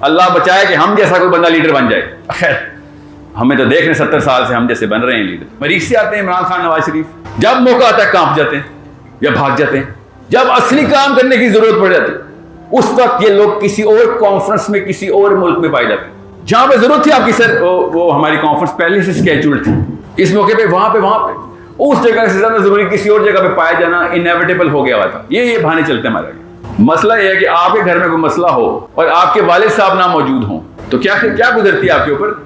अल्लाह बचाए कि हम जैसा कोई बंदा लीडर बन जाए। खैर हमें तो देख रहे 70 साल से हम जैसे बन रहे हैं लीडर। मरीज से आते हैं इमरान खान, नवाज शरीफ, जब मौका आता है कांप जाते हैं या भाग जाते हैं। जब असली काम करने की जरूरत पड़ जाती है उस वक्त ये लोग किसी और कॉन्फ्रेंस में किसी और मुल्क में पाए जाते हैं। जहां पे जरूरत थी आपकी सर वो हमारी कॉन्फ्रेंस पहले से स्केड्यूल्ड थी, इस मौके पे वहां पे उस जगह से ज्यादा जरूरी किसी और जगह पे पाया जाना इनएविटेबल हो गया हुआ था। ये बहाने चलते हैं हमारे। मसला ये है कि आपके घर में कोई मसला हो और आपके वालिद साहब ना मौजूद हों तो क्या गुजरती है आपके ऊपर?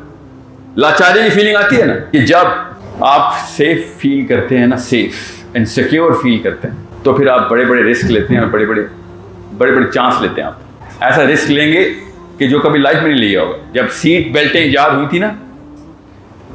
लाचारी की फीलिंग आती है ना, कि जब आप सेफ फील करते हैं ना, सेफ एंड सिक्योर फील करते हैं, तो फिर आप बड़े बड़े रिस्क लेते हैं और बड़े बड़े चांस लेते हैं। आप ऐसा रिस्क लेंगे कि जो कभी लाइफ में नहीं लिया होगा। जब सीट बेल्टें ईजाद हुई थी ना,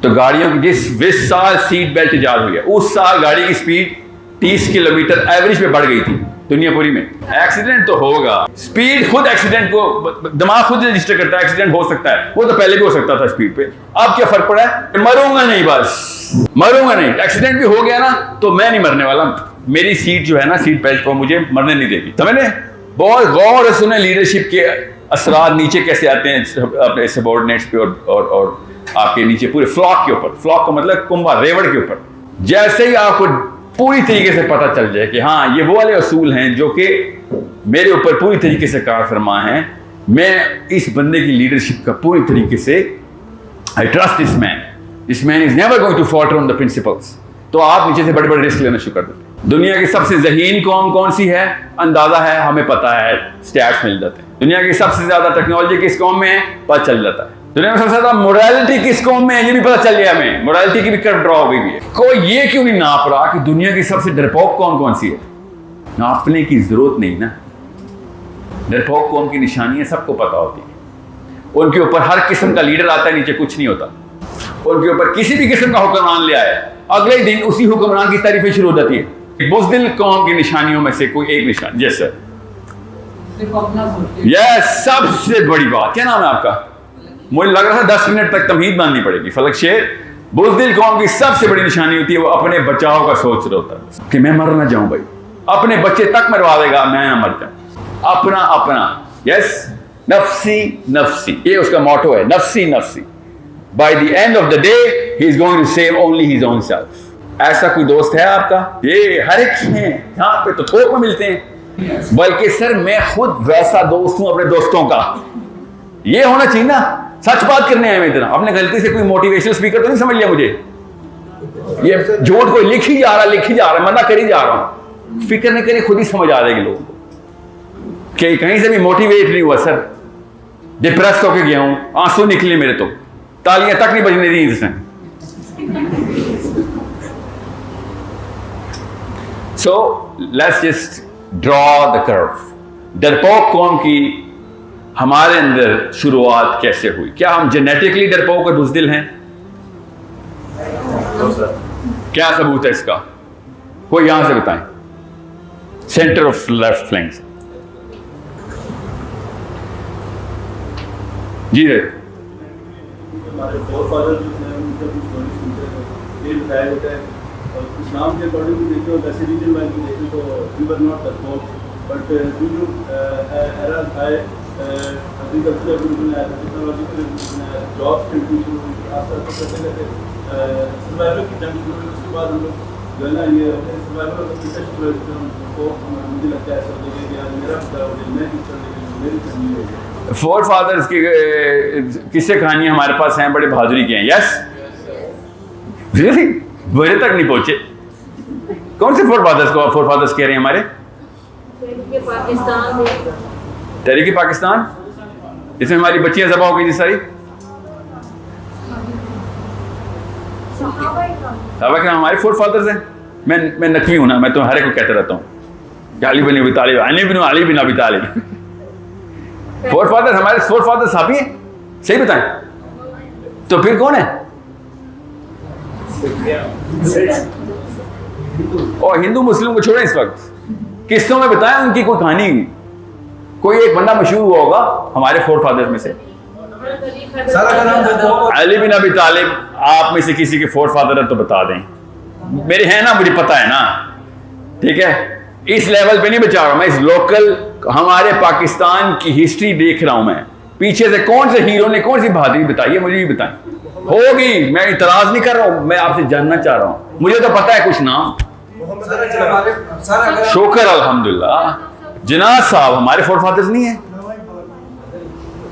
तो गाड़ियों की जिस साल सीट बेल्ट ईजाद हुई है उस साल गाड़ी की स्पीड 30 किलोमीटर एवरेज पे बढ़ गई थी दुनिया पूरी में। एक्सीडेंट तो होगा, स्पीड खुद एक्सीडेंट को दिमाग खुद रजिस्टर करता है, एक्सीडेंट हो सकता है, वो तो पहले भी हो सकता था स्पीड पे। अब क्या फर्क पड़ा है? मरूंगा नहीं, बस मरूंगा नहीं। एक्सीडेंट भी हो गया ना तो मैं नहीं मरने वाला, मेरी सीट जो है ना, सीट बेल्ट को मुझे मरने नहीं देगी। समझे? बहुत गौर से सुने लीडरशिप के असरार नीचे कैसे आते हैं अपने सबॉर्डिनेट्स पे और आपके नीचे पूरे फ्लॉक के ऊपर। फ्लॉक का मतलब कुंभा, रेवड़ के ऊपर। जैसे ही आपको पूरी तरीके से पता चल जाए कि हाँ ये वो वाले असूल हैं जो कि मेरे ऊपर पूरी तरीके से कार फरमा हैं, मैं इस बंदे की लीडरशिप का पूरी तरीके से I trust this man is never going to falter on the principles, तो आप नीचे से बड़े बड़े रिस्क लेना शुरू कर देते। दुनिया की सबसे ज़हीन कौम कौन सी है? अंदाजा है, हमें पता है, स्टैट्स मिल जाते हैं। दुनिया की सबसे ज्यादा टेक्नोलॉजी किस कौम में है? पता चल जाता है। दुनिया में सबसे ज्यादा मोरालिटी किस कौम में है? ये भी पता चल गया हमें, मोरालिटी की भी कर्व ड्रॉ हो गई है। कोई ये क्यों नहीं नाप रहा कि दुनिया की सबसे डरपोक कौम कौन सी है? नापने की जरूरत नहीं ना। डरपोक कौम की निशानियां सबको पता होती है। उनके ऊपर हर किस्म का लीडर आता है, नीचे कुछ नहीं होता। उनके ऊपर किसी भी किस्म का हुक्मरान ले आया, अगले दिन उसी हुक्मरान की तारीफें शुरू हो जाती है। बुज़दिल कौम की निशानियों में से कोई एक निशान, यस सर, यस, सबसे बड़ी बात। क्या नाम है आपका? मुझे लग रहा था 10 मिनट तक तमहीद बांधनी पड़ेगी। फलक शेर, बुज़दिल कौम की सबसे बड़ी निशानी होती है वो अपने बचाव का सोच रहा होता है कि मैं मर ना जाऊं भाई, अपने बच्चे तक मरवा देगा, मैं ना मर जाऊं। अपना यस, नफ्सी नफ्सी, ये उसका मोटो है, नफ्सी नफ्सी। By the end of the day he is going to save only his own self. ऐसा कोई दोस्त है आपका? ये हर एक है, यहाँ पे तो थोक में मिलते हैं। बल्कि सर मैं खुद वैसा दोस्त हूं अपने दोस्तों का। ये होना चाहिए ना, सच बात करने आए मैं इतना। आपने गलती से कोई मोटिवेशनल स्पीकर तो नहीं समझ लिया मुझे? ये झूठ कोई लिख ही जा रहा, मना कर ही जा रहा हूं। फिक्र नहीं करिए, खुद ही समझ आ जाएगी लोगों को कि कहीं से भी मोटिवेट नहीं हुआ सर, डिप्रेस होके गया हूं, आंसू निकले मेरे, तो तालियां तक नहीं बजने दी इसने। So let's just draw the curve. डरपोक कौम की हमारे अंदर शुरुआत कैसे हुई? क्या हम जेनेटिकली डरपोक और बुज़दिल हैं? क्या सबूत है इसका? कोई यहां से बताएं, सेंटर ऑफ लेफ्ट फ्लैंक से। जी रे, हमारे फोरफादर जो हैं उनका कुछ स्टोरी सुनते हैं, ये बताया जाता है। और इस्लाम के अकॉर्डिंग भी देखते हो, वैसे रीजन वाइज भी देखें तो वी वर नॉट डरपोक, but due to error high agriculture evolution है, टेक्नोलॉजिकल एवोल्यूशन है, जॉब्स के एवोल्यूशन, आस्ते आस्ते करते करते सर्वाइवल की जंग शुरू हुई। उसके बाद हम लोग जो है ना ये सर्वाइवल ऑफ द फिटेस्ट को मुझे लगता है ऐसा हो गया कि आज मेरा बचाव हो गया, मैं किस तरह की मेरी फैमिली हो गई। फोर फादर्स की किस्से कहानियां हमारे पास हैं, बड़े बहादुरी की हैं। यस, रियली मेरे तक नहीं पहुंचे। कौन से फोर फादर्स को फोर फादर्स कह रहे हैं? हमारे तहरीक पाकिस्तान, इसमें हमारी बच्चियां ज़बा हो गई थी सारी। हमारे फोर फादर्स हैं। मैं नकवी हूं ना, मैं तो हर एक को कहते रहता हूँ अली बिन अबी तालिब, अली बिन अबी तालिब। फोर फादर, हमारे फोर फादर साहबी हैं, सही बताएं तो फिर कौन है? और हिंदू मुस्लिम को छोड़ें इस वक्त, किस्सों में बताएं उनकी कोई कहानी। कोई एक बंदा मशहूर हुआ होगा हमारे फोर फादर्स में से, अली बिन अबी तालिब। आप में से किसी के फोर फादर है तो बता दें। मेरे हैं ना, मुझे पता है ना, ठीक है। इस लेवल पे नहीं बचा रहा मैं, इस लोकल हमारे पाकिस्तान की हिस्ट्री देख रहा हूं मैं। पीछे से कौन से हीरो ने कौन सी बहादुरी बताई है, मुझे भी बताएं। होगी, मैं इतराज नहीं कर रहा हूं, मैं आपसे जानना चाह रहा हूं। मुझे तो पता है कुछ नाम। शुक्र अल्हम्दुलिल्लाह। जिनाद साहब हमारे फोरफादर्स नहीं है।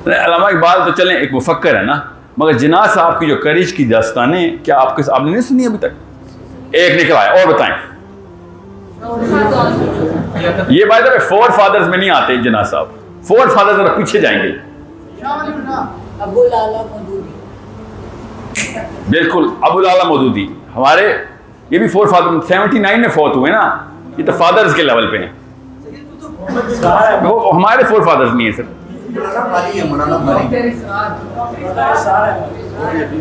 अल्लामा इकबाल तो चलें एक मुफक्कर है ना, मगर जिनाद साहब की जो करिश की दास्तानें क्या आपने नहीं सुनी अभी तक? एक निकल आया, और बताएं। ये बात है फोर फादर्स में नहीं आते जिनाद साहब। फोर फादर्स जरा पीछे जाएंगे। अबुल आला मौदूदी, बिल्कुल अबुल आला मौदूदी हमारे, ये भी फोर फादर 79 में फौत हुए ना, ये तो फादर्स के लेवल पे हैं। वो हमारे फोर फादर्स नहीं है सर।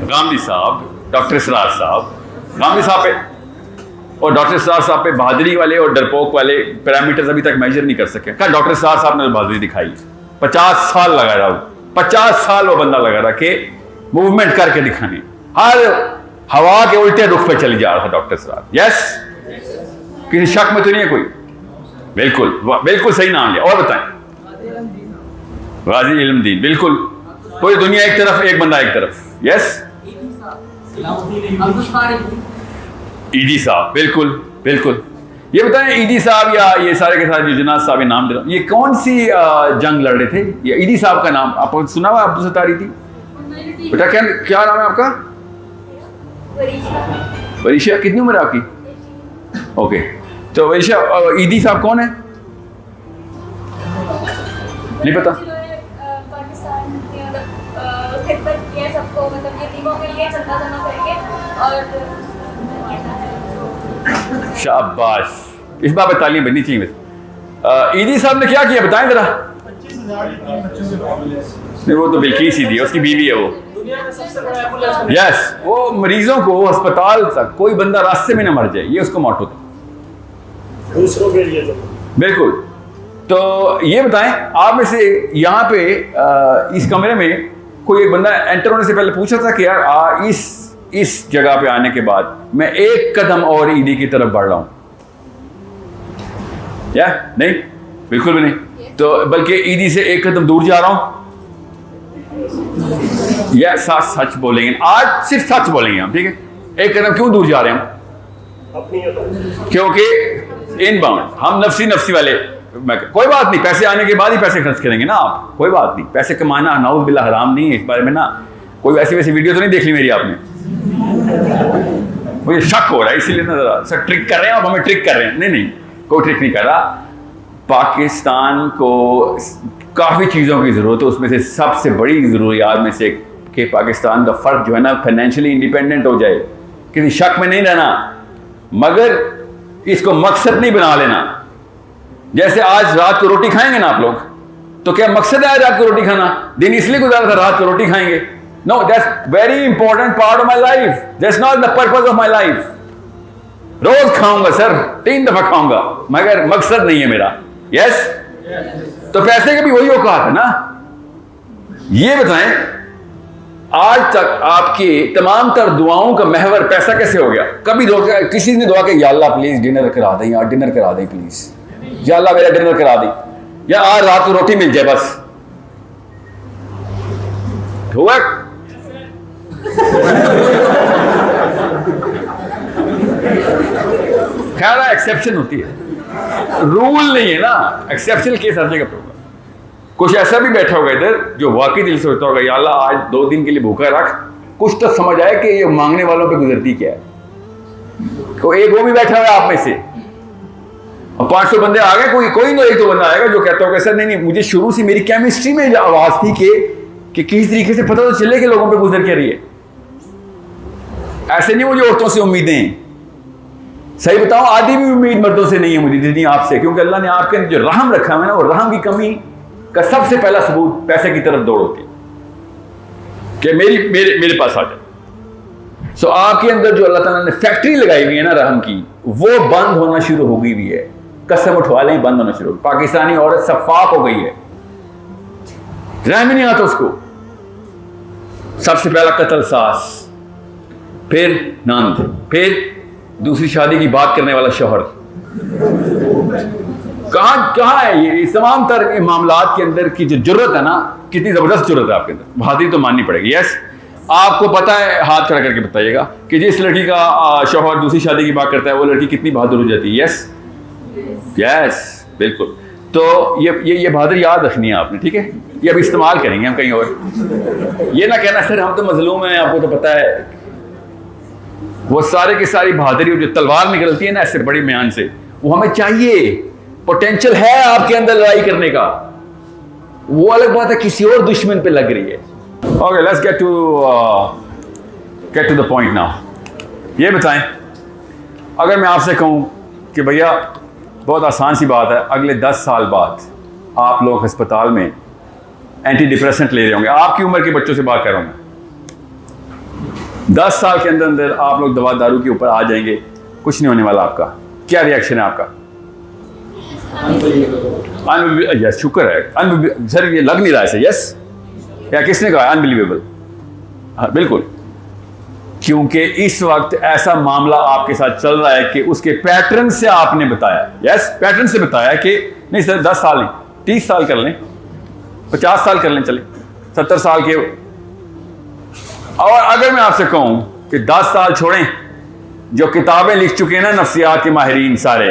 गांधी साहब, डॉक्टर इसरार साहब, गांधी साहब पे और डॉक्टर इसरार साहब पे बहादुरी वाले और डरपोक वाले पैरामीटर्स अभी तक मेजर नहीं कर सके। क्या डॉक्टर इसरार साहब ने बहादुरी दिखाई, 50 साल लगा रहा, 50 साल वो बंदा लगा रहा कि मूवमेंट करके दिखाने, हर हवा के उल्टे रुख पे चली जा रहा था डॉक्टर इसरार। यस, किसी शक में तो नहीं है कोई? बिल्कुल बिल्कुल सही नाम लिया। और बताएं। गाजी इल्मदीन, बिल्कुल। पूरी दुनिया एक तरफ, एक बंदा एक तरफ। यस, ईदी साहब, बिल्कुल बिल्कुल। ये बताएं ईदी साहब या ये सारे के सारे जो जिनाद साहब ये नाम दे रहा हूं, ये कौन सी जंग लड़ रहे थे? ये ईदी साहब का नाम आपको सुना हुआ? अब्दुल सत्तारी थी बेटा, क्या नाम है आपका? वरीशा। कितनी उम्र है आपकी? ओके, तो वरीशा, ईदी साहब कौन है? नहीं पता। शाबाश, इस बात पे तालियां बननी चाहिए। ईदी साहब ने क्या किया बताएं जरा। नहीं, वो तो बिल्किस ही दी है, उसकी बीवी है वो। यस, वो मरीजों को अस्पताल तक कोई बंदा रास्ते में ना मर जाए, ये उसको मोटो था दूसरों के लिए। बिल्कुल। तो ये बताएं, आप में से यहाँ पे इस कमरे में कोई एक बंदा एंटर होने से पहले पूछा था कि यार इस जगह पे आने के बाद मैं एक कदम और ईदी की तरफ बढ़ रहा हूं? या नहीं? बिल्कुल भी नहीं। तो बल्कि ईदी से एक कदम दूर जा रहा हूं। यह सच बोलेंगे, आज सिर्फ सच बोलेंगे हम, ठीक है? एक कदम क्यों दूर जा रहे हैं? क्योंकि इनबाउंड हम नफ्सी वाले। कोई बात नहीं, पैसे आने के बाद ही पैसे खर्च करेंगे ना आप, कोई बात नहीं। पैसे कमाना नाउज़ बिल्लाह हराम नहीं है, इस बारे में ना कोई वैसी वीडियो तो नहीं देख ली मेरी आपने? मुझे शक हो रहा है, इसीलिए ना जरा सर ट्रिक कर रहे हैं आप, हमें ट्रिक कर रहे हैं। नहीं, कोई ट्रिक नहीं कर रहा। पाकिस्तान को काफ़ी चीज़ों की ज़रूरत है, उसमें से सबसे बड़ी ज़रूरियात में से कि पाकिस्तान का फ़र्द जो है ना फाइनेंशियली इंडिपेंडेंट हो जाए, किसी शक में नहीं रहना, मगर इसको मकसद नहीं बना लेना। जैसे आज रात को रोटी खाएंगे ना आप लोग, तो क्या मकसद है रात को रोटी खाना? दिन इसलिए गुजारा था रात को रोटी खाएंगे? No, that's very important part of my life, that's not the purpose of my life. रोज खाऊंगा सर, 3 दफा खाऊंगा, मगर मकसद नहीं है मेरा। यस, तो पैसे का भी वही औकात है ना। ये बताएं, आज तक आपकी तमाम तर दुआओं का महवर पैसा कैसे हो गया? कभी किसी ने दुआ की या अल्लाह प्लीज डिनर करा दें, यार डिनर करा दें प्लीज, या अल्लाह मेरा डिनर करा दें, या आज रात को रोटी मिल जाए बस। हुआ? खैर एक्सेप्शन होती है, रूल नहीं है ना, एक्सेप्शनल केस हर जगह पे होगा। कुछ ऐसा भी बैठा होगा इधर जो वाकई दिल सोचता होगा या अल्लाह आज 2 दिन के लिए भूखा रख, कुछ तो समझ आए कि ये मांगने वालों पे गुजरती क्या है। तो एक वो भी बैठा हुआ आप में से, और 500 बंदे आ गए, कोई ना एक तो बंदा आएगा जो कहता होगा सर नहीं, मुझे शुरू से मेरी केमिस्ट्री में आवाज थी कि किस तरीके से पता तो चले कि लोगों पे गुजर क्या रही है। ऐसे नहीं मुझे औरतों से उम्मीदें, सही बताओ आधी भी उम्मीद मर्दों से नहीं है मुझे, जितनी आपसे, क्योंकि अल्लाह ने आपके अंदर जो रहम रखा है ना, वो रहम की कमी का सबसे पहला सबूत पैसे की तरफ दौड़ होती है कि मेरे पास आ जाए। सो आपके अंदर जो अल्लाह ताला ने फैक्ट्री लगाई हुई है ना रहम की, वो बंद होना शुरू हो गई हुई है। कसम उठवा लें, बंद होना शुरू हो। पाकिस्तानी औरत सफाक हो गई है, रहम ही नहीं आता उसको। सबसे पहला कत्ल सास, फिर नंद, फिर दूसरी शादी की बात करने वाला शौहर। कहाँ है ये इस तमाम तरह के मामलात के अंदर की जो जरूरत है ना, कितनी जबरदस्त जरूरत है आपके अंदर, बहादुरी तो माननी पड़ेगी। यस, आपको पता है, हाथ खड़ा करके बताइएगा कि जिस लड़की का शौहर दूसरी शादी की बात करता है वो लड़की कितनी बहादुर हो जाती है। यस यस बिल्कुल। तो ये बहादुरी याद रखनी है आपने, ठीक है? ये अब इस्तेमाल करेंगे हम कहीं और। ये ना कहना सर हम तो मजलूम हैं, आपको तो पता है। वो सारे की सारी बहादुरी जो तलवार निकलती है ना ऐसे बड़ी म्यान से, वो हमें चाहिए। पोटेंशियल है आपके अंदर लड़ाई करने का, वो अलग बात है किसी और दुश्मन पे लग रही है। Okay, let's get to the point now. ये बताएं, अगर मैं आपसे कहूं कि भैया बहुत आसान सी बात है, अगले 10 साल बाद आप लोग अस्पताल में एंटी डिप्रेसेंट ले रहे होंगे, आपकी उम्र के बच्चों से बात कर रहा हूं मैं। 10 साल के अंदर अंदर आप लोग दवा दारू के ऊपर आ जाएंगे, कुछ नहीं होने वाला आपका। क्या रिएक्शन है आपका? यस, शुक्र है सर, ये लग नहीं रहा है। यस, या किसने कहा अनबिलीवेबल? हाँ बिल्कुल, क्योंकि इस वक्त ऐसा मामला आपके साथ चल रहा है कि उसके पैटर्न से आपने बताया। यस, पैटर्न से बताया कि नहीं सर 10 साल नहीं, 30 साल कर लें, 50 साल कर लें, चले 70 साल के। और अगर मैं आपसे कहूं कि 10 साल छोड़ें, जो किताबें लिख चुके हैं ना नफ्सियात के माहिरीन सारे,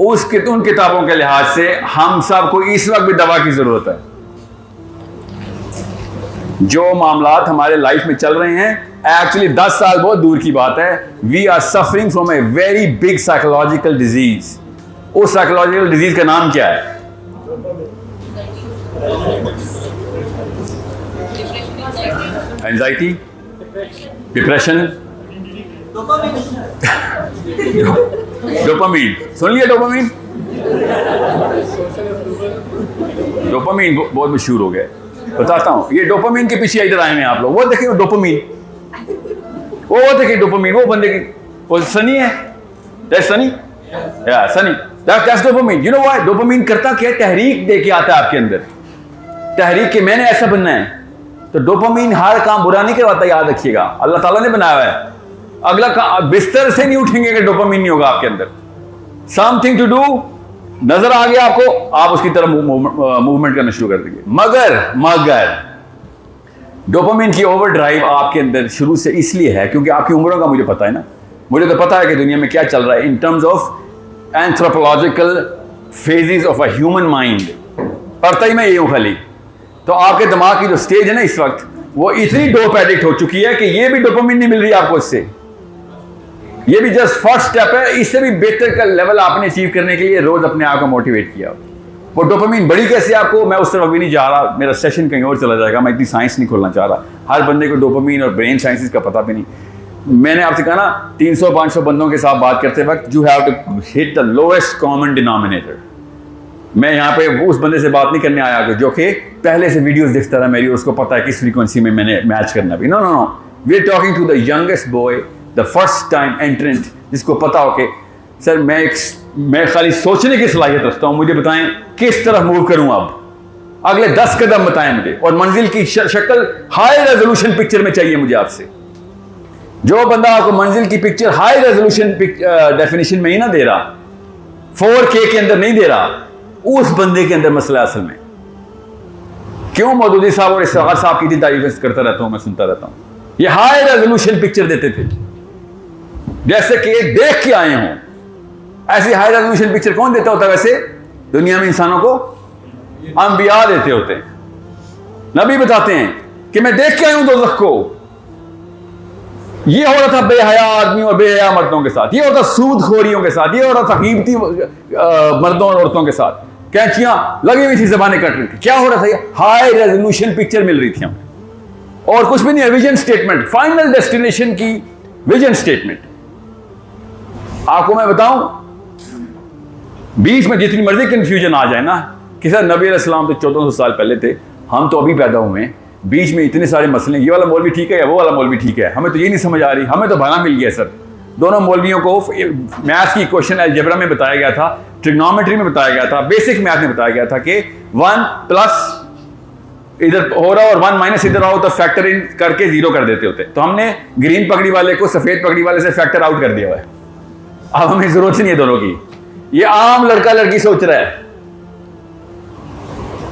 उन किताबों के लिहाज से हम सबको इस वक्त भी दवा की जरूरत है। जो मामलात हमारे लाइफ में चल रहे हैं, एक्चुअली 10 साल बहुत दूर की बात है। We are suffering from a very big psychological disease. उस साइकोलॉजिकल डिजीज का नाम क्या है? Anxiety, depression, dopamine. सुन लिया डोपामीन? डोपामीन बहुत मशहूर हो गया, बताता हूं। ये डोपामीन के पीछे इधर आए हैं आप लोग, वो देखिए डोपामीन, वो देखिए डोपामीन, वो बंदे की, वो सनी है, दैट्स सनी, या Sunny, that's dopamine. You know why? Dopamine करता क्या? तहरीक दे के आता है आपके अंदर, तहरीक के मैंने ऐसा बनना है। तो डोपामीन हर काम बुरा नहीं करवाता, याद रखिएगा। अल्लाह ताला ने बनाया हुआ है। अगला बिस्तर से नहीं उठेंगे अगर डोपामीन नहीं होगा आपके अंदर। समथिंग टू डू नजर आ गया आपको, आप उसकी तरफ मूवमेंट करना शुरू कर देंगे। मगर डोपामीन की ओवरड्राइव आपके अंदर शुरू से इसलिए है क्योंकि आपकी उम्रों का मुझे पता है ना। मुझे तो पता है कि दुनिया में क्या चल रहा है in terms of anthropological phases of a human mind. पढ़ता ही मैं ये हूं खाली। तो आपके दिमाग की जो स्टेज है ना इस वक्त, वो इतनी डोप एडिक्ट हो चुकी है कि ये भी डोपामिन नहीं मिल रही आपको इससे। ये भी जस्ट फर्स्ट स्टेप है। इससे भी बेहतर का लेवल आपने अचीव करने के लिए रोज अपने आप को मोटिवेट किया। वो डोपामिन बड़ी कैसे आपको, मैं उस तरफ अभी नहीं जा रहा, मेरा सेशन कहीं और चला जाएगा। मैं इतनी साइंस नहीं खोलना चाह रहा। हर बंदे को डोपामिन और ब्रेन साइंसेस का पता भी नहीं। मैंने आपसे कहा ना 300-500 बंदों के साथ बात करते वक्त you have to hit the lowest common denominator. मैं यहाँ पे उस बंदे से बात नहीं करने आया जो कि पहले से वीडियोस देखता था मेरी, उसको पता है किस फ्रीक्वेंसी में मैंने मैच करना भी। No no no, we are talking to the youngest boy, the first time entrant, जिसको पता हो कि सर मैं खाली सोचने की सलाहियत रखता हूँ, मुझे बताएं किस तरफ मूव करूँ, अब अगले 10 कदम बताएं मुझे, और मंजिल की शक्ल हाई रेजोल्यूशन पिक्चर में चाहिए मुझे आपसे। जो बंदा आपको मंजिल की पिक्चर हाई रेजोल्यूशन डेफिनेशन में ही ना दे रहा, 4K के अंदर नहीं दे रहा, उस बंदे के अंदर मसला असल में। क्यों मौदूदी साहब और इसरार साहब की इतनी तारीफ करता रहता हूं, मैं सुनता रहता हूं। ये हाई रेजोल्यूशन पिक्चर देते थे, जैसे कि देख के आए हों। ऐसी हाई रेजोल्यूशन पिक्चर कौन देता होता वैसे दुनिया में इंसानों को? अंबिया देते होते हैं। नबी बताते हैं कि मैं देख के आया हूं दोज़ख को। ये हो रहा था बेहया आदमियों और बेहया मर्दों के साथ, ये हो रहा था सूदखोरियों के साथ, ये हो रहा था कीमती मर्दों और औरतों के साथ, कैंचियां लगी हुई थी, जबानें कट रही थी। क्या हो रहा था? ये हाई रेजोल्यूशन पिक्चर मिल रही थी हमें, और कुछ भी नहीं है। विजन स्टेटमेंट, फाइनल डेस्टिनेशन की विजन स्टेटमेंट। आपको मैं बताऊं, बीच में जितनी मर्जी कंफ्यूजन आ जाए ना कि सर नबी अलैहिस्सलाम तो 1400 साल पहले थे, हम तो अभी पैदा हुए हैं, बीच में इतने सारे मसले, ये वाला मौलवी ठीक है या वो वाला मौलवी ठीक है, हमें तो ये नहीं समझ आ रही, हमें तो भाना मिल गया सर। दोनों मौलवियों को मैथ्स की क्वेश्चन अलजेब्रा में बताया गया था, ट्रिग्नोमेट्री में बताया गया था, बेसिक मैथ में बताया गया था कि 1 प्लस इधर हो रहा और 1 माइनस इधर आओ तो फैक्टर इन करके 0 कर देते होते। तो हमने ग्रीन पगड़ी वाले को सफेद पगड़ी वाले से फैक्टर आउट कर दिया हुआ है। अब हमें जरूरत नहीं है दोनों की। ये आम लड़का लड़की सोच रहा है,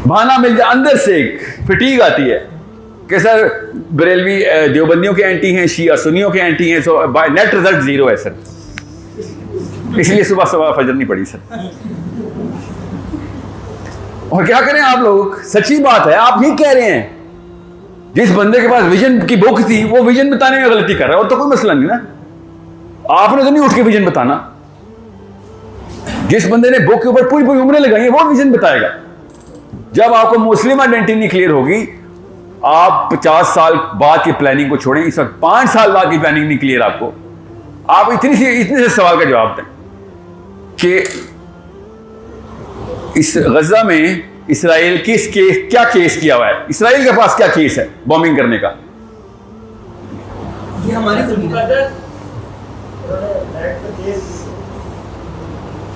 बहाना मिल जाए, अंदर से एक फिटीग आती है कि सर बरेलवी देवबंदियों के एंटी हैं, शिया सुन्नियों के एंटी हैं, सो बाय नेट रिजल्ट 0 है सर, इसलिए सुबह सुबह फजर नहीं पड़ी सर। और क्या करें आप लोग, सच्ची बात है, आप ही कह रहे हैं। जिस बंदे के पास विजन की बुक थी वो विजन बताने में गलती कर रहा है, और तो कोई मसला नहीं ना, आपने तो नहीं उठ के विजन बताना। जिस बंदे ने बुक के ऊपर पूरी पूरी उम्रें लगाई है वो विजन बताएगा। जब आपको मुस्लिम आइडेंटिटी नहीं क्लियर होगी, आप 50 साल बाद की प्लानिंग को छोड़ें, इस वक्त 5 साल बाद की प्लानिंग नहीं क्लियर आपको, आप इतने से सवाल का जवाब दें कि इस गजा में इसराइल क्या केस किया हुआ है, इसराइल के पास क्या केस है बॉम्बिंग करने का? ये हमारी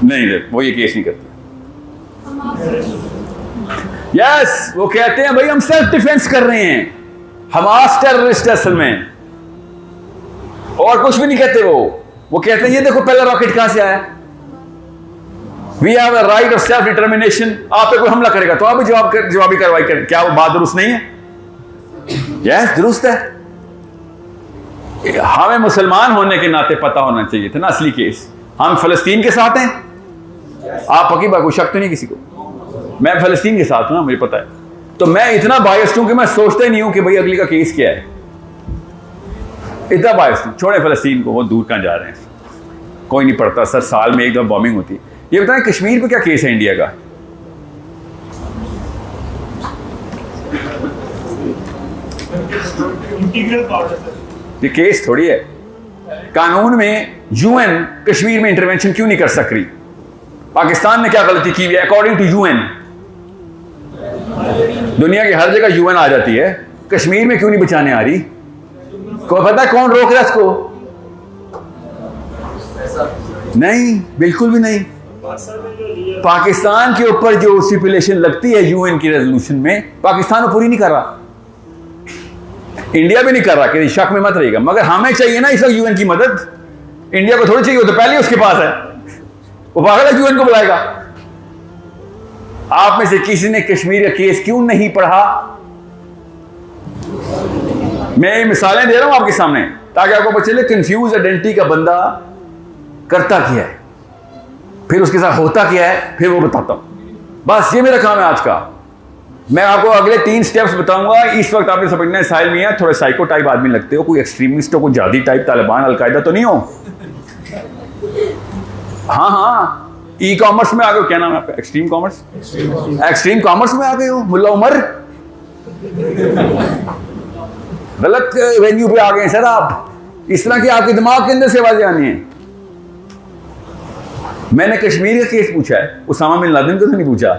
नहीं, वो ये केस नहीं करते। यस, वो कहते हैं भाई हम सेल्फ डिफेंस कर रहे हैं, हमास टेररिस्ट असल में, और कुछ भी नहीं कहते। वो कहते हैं ये देखो पहला रॉकेट कहां से आया, we have a right of self determination. आप पे कोई हमला करेगा तो आप जवाबी कार्रवाई करें, क्या वो बात दुरुस्त नहीं है? यस, दुरुस्त है। हमें मुसलमान होने के नाते पता होना चाहिए था ना असली केस। हम फलस्तीन के साथ हैं, आप पक्की बात, कोई शक तो नहीं किसी को, मैं फलस्तीन के साथ हूं ना, मुझे पता है। तो मैं इतना बायस्ड हूं कि मैं सोचता ही नहीं हूं कि भाई अगली का केस क्या है, इतना बायस्ड हूं। छोड़े फलस्तीन को, वो दूर कहां जा रहे हैं, कोई नहीं पड़ता सर, साल में 1 दफा बॉम्बिंग होती है। ये बताएं कश्मीर पे क्या केस है इंडिया का? ये केस थोड़ी है। कानून में यूएन कश्मीर में इंटरवेंशन क्यों नहीं कर सक रही? पाकिस्तान ने क्या गलती की है? अकॉर्डिंग टू यूएन दुनिया की हर जगह यूएन आ जाती है, कश्मीर में क्यों नहीं बचाने आ रही? को पता है कौन रोक रहा है इसको? नहीं, बिल्कुल भी नहीं। पाकिस्तान के ऊपर जो स्टिपुलेशन लगती है यूएन की रेजोल्यूशन में, पाकिस्तान वो पूरी नहीं कर रहा, इंडिया भी नहीं कर रहा, किसी शक में मत रहिएगा। मगर हमें चाहिए ना इस वक्त यूएन की मदद, इंडिया को थोड़ी चाहिए, वो तो पहले उसके पास है, वो पागल है यूएन को बुलाएगा। आप में से किसी ने कश्मीर का केस क्यों नहीं पढ़ा? मैं ये मिसालें दे रहा हूं आपके सामने ताकि आपको पता चले कंफ्यूज आइडेंटिटी का बंदा करता क्या है, फिर उसके साथ होता क्या है, फिर वो बताता हूं। बस ये मेरा काम है आज का। मैं आपको अगले 3 स्टेप्स बताऊंगा। इस वक्त आपने समझना है साहिल मियां थोड़े साइको टाइप आदमी लगते हो, कोई एक्सट्रीमिस्ट हो, कोई जादी टाइप, तालिबान अलकायदा तो नहीं हो। हाँ, ई कॉमर्स में आ गए, क्या नाम है आपका? एक्सट्रीम कॉमर्स, एक्सट्रीम कॉमर्स में आ गए हो, मुल्ला उमर। गलत वेन्यू पे आ गए सर आप। इस तरह की आपके दिमाग के अंदर से आवाजें आनी है। मैंने कश्मीर का केस पूछा है, उसामा बिन लादेन का तो नहीं पूछा।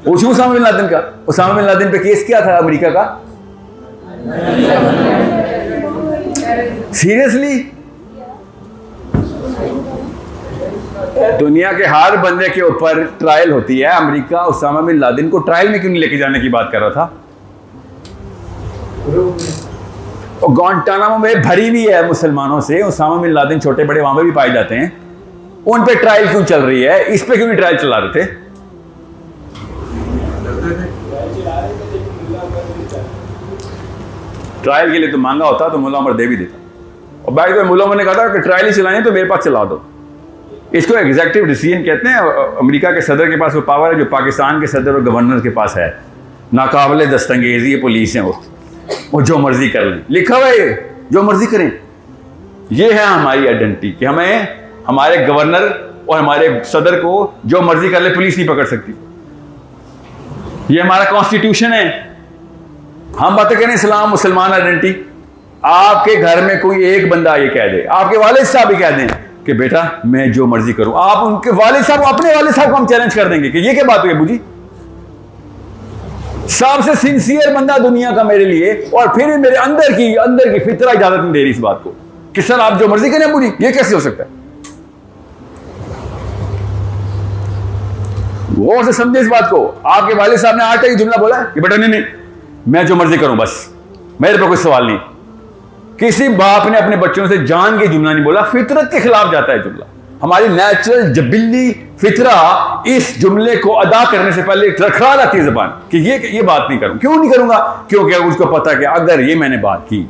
पूछूं उसामा बिन लादेन का? उसामा बिन लादेन पे केस क्या था अमेरिका का? सीरियसली? दुनिया के हर बंदे के ऊपर ट्रायल होती है। अमेरिका उसामा बिन लादेन को ट्रायल में क्यों नहीं लेके जाने की बात कर रहा था? और गुआंटानामो में भरी हुई है मुसलमानों से, उसामा बिन लादेन छोटे बड़े वहां पे भी पाए जाते हैं, उन पे ट्रायल क्यों चल रही है? इस पे क्यों नहीं ट्रायल चला रहे थे? ट्रायल के लिए तो मांगा होता तो मुल्ला उमर दे भी देता। और बाकी तो मुल्ला उमर ने कहा था कि ट्रायल ही चलानी तो मेरे पास चला दो। इसको एग्जीक्यूटिव डिसीजन कहते हैं। अमेरिका के सदर के पास वो पावर है जो पाकिस्तान के सदर और गवर्नर के पास है। नाकाबिले दस्तंगेज़ी ये पुलिस है, वो जो मर्जी कर लें, लिखा हुआ है जो मर्जी करें। ये है हमारी आइडेंटिटी कि हमें हमारे गवर्नर और हमारे सदर को जो मर्जी कर ले पुलिस नहीं पकड़ सकती। ये हमारा कॉन्स्टिट्यूशन है। हम बातें करें इस्लाम मुसलमान आइडेंटिटी, आपके घर में कोई एक बंदा ये कह दे, आपके वालिद साहब भी कह दें कि बेटा मैं जो मर्जी करूं, आप उनके वालिद साहब, अपने वालिद साहब को हम चैलेंज कर देंगे कि ये क्या बात हुई अबू जी? सबसे सिंसियर बंदा दुनिया का मेरे लिए, और फिर मेरे अंदर की फितरा इजाजत नहीं दे रही इस बात को कि सर आप जो मर्जी करें अबू जी। ये कैसे हो सकता है? वो से समझे इस बात को। आपके वालिद साहब ने आज तक जुमला बोला है कि बेटा नहीं मैं जो मर्जी करूं, बस मेरे पर कोई सवाल नहीं। किसी बाप ने अपने बच्चों से जान के जुमला नहीं बोला, फितरत के खिलाफ जाता है जुमला। हमारी नेचुरल जबिल्ली फितरा इस जुमले को अदा करने से पहले रखा जाती है जबान कि ये बात नहीं करूं। क्यों नहीं करूंगा? क्योंकि उसको पता है कि अगर ये मैंने बात की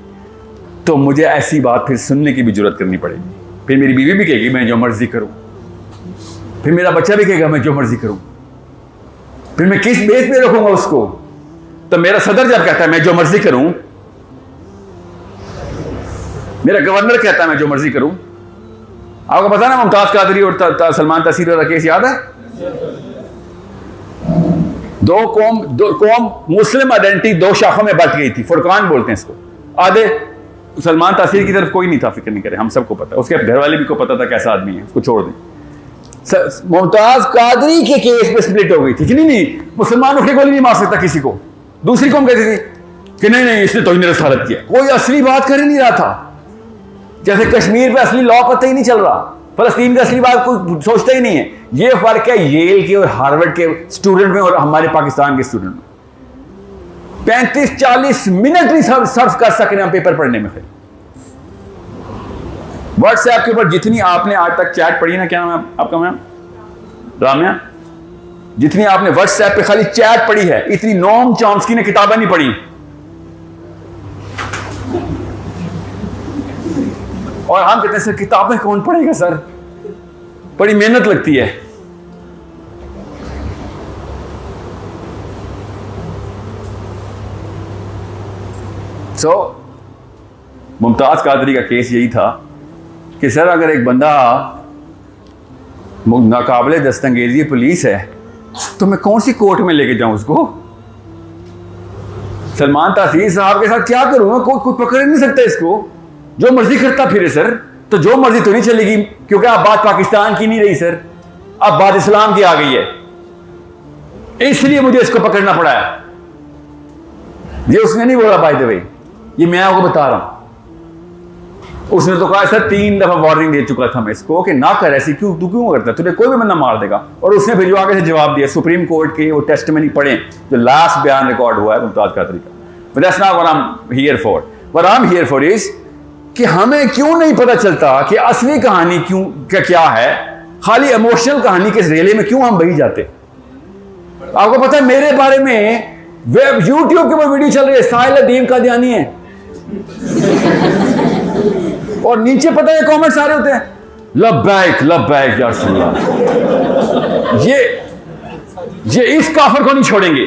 तो मुझे ऐसी बात फिर सुनने की भी जरूरत करनी पड़ेगी। फिर मेरी बीवी भी कहेगी मैं जो मर्जी करूं, फिर मेरा बच्चा भी कहेगा मैं जो मर्जी करूं, फिर मैं किस बेस पे रखूंगा उसको? तो मेरा सदर जब कहता है मैं जो मर्जी करूं, मेरा गवर्नर कहता है मैं जो मर्जी करूं। आपको पता ना मुमताज कादरी और सलमान तसीर वाला केस याद है? दो कौम मुस्लिम आइडेंटिटी दो शाखों में बट गई थी, फुरकान बोलते हैं इसको। आधे सलमान तसीर की तरफ कोई नहीं था, फिक्र नहीं करे, हम सबको पता है, उसके घर वाले भी को पता था कैसा आदमी है, उसको छोड़ दें। मुमताज कादरी के केस पे स्प्लिट हो गई थी कि नहीं मुसलमान उठे गोली नहीं मार सकता किसी को। दूसरी कौम कहती थी कि नहीं इसने तौहीन रसालत किया। कोई असली बात कर ही नहीं रहा था। जैसे कश्मीर पे असली लॉ पता ही नहीं चल रहा, फलस्तीन का असली बात कोई सोचता ही नहीं है। ये फर्क है येल के और हार्वर्ड के स्टूडेंट में और हमारे पाकिस्तान के स्टूडेंट में। 35-40 मिनट नहीं सर्व कर सके हम पेपर पढ़ने में। व्हाट्सएप के ऊपर जितनी आपने आज तक चैट पढ़ी ना, क्या नाम है आपका मैम? राम्या। जितनी आपने व्हाट्सएप पे खाली चैट पढ़ी है, इतनी नोम चॉम्स्की ने किताबें नहीं पढ़ी। और हम कहते हैं सर किताबें कौन पढ़ेगा सर, बड़ी मेहनत लगती है। मुमताज कादरी का केस यही था कि सर अगर एक बंदा नाकाबिले दस्तंगेजी पुलिस है तो मैं कौन सी कोर्ट में लेके जाऊं उसको? सलमान तासीर साहब के साथ क्या करूंगा? कोई पकड़ नहीं सकता इसको, जो मर्जी करता फिरे सर। तो जो मर्जी तो नहीं चलेगी, क्योंकि अब बात पाकिस्तान की नहीं रही सर, अब बात इस्लाम की आ गई है, इसलिए मुझे इसको पकड़ना पड़ा है। ये उसने नहीं बोला बाय द वे, ये मैं आपको बता रहा हूं। उसने तो कहा सर 3 दफा वार्निंग दे चुका था मैं इसको कि ना कर ऐसी, क्यों तू क्यों करता है, तुझे कोई भी बंदा मार देगा। और उसने फिर जो आगे से जवाब दिया, सुप्रीम कोर्ट के वो टेस्टमनी पढ़े जो लास्ट बयान रिकॉर्ड हुआ है मुमताज कादरी का। But that's not what I'm here for. What I'm here for is कि हमें क्यों नहीं पता चलता कि असली कहानी क्या है, खाली इमोशनल कहानी के रेले में क्यों हम बही जाते। आपको पता है मेरे बारे में वेब यूट्यूब के ऊपर वीडियो चल रही है, साहिल अदीम कादियानी है, और नीचे पता है कमेंट सारे होते हैं लब्बैक या रसूलल्लाह। ये इस काफिर को नहीं छोड़ेंगे।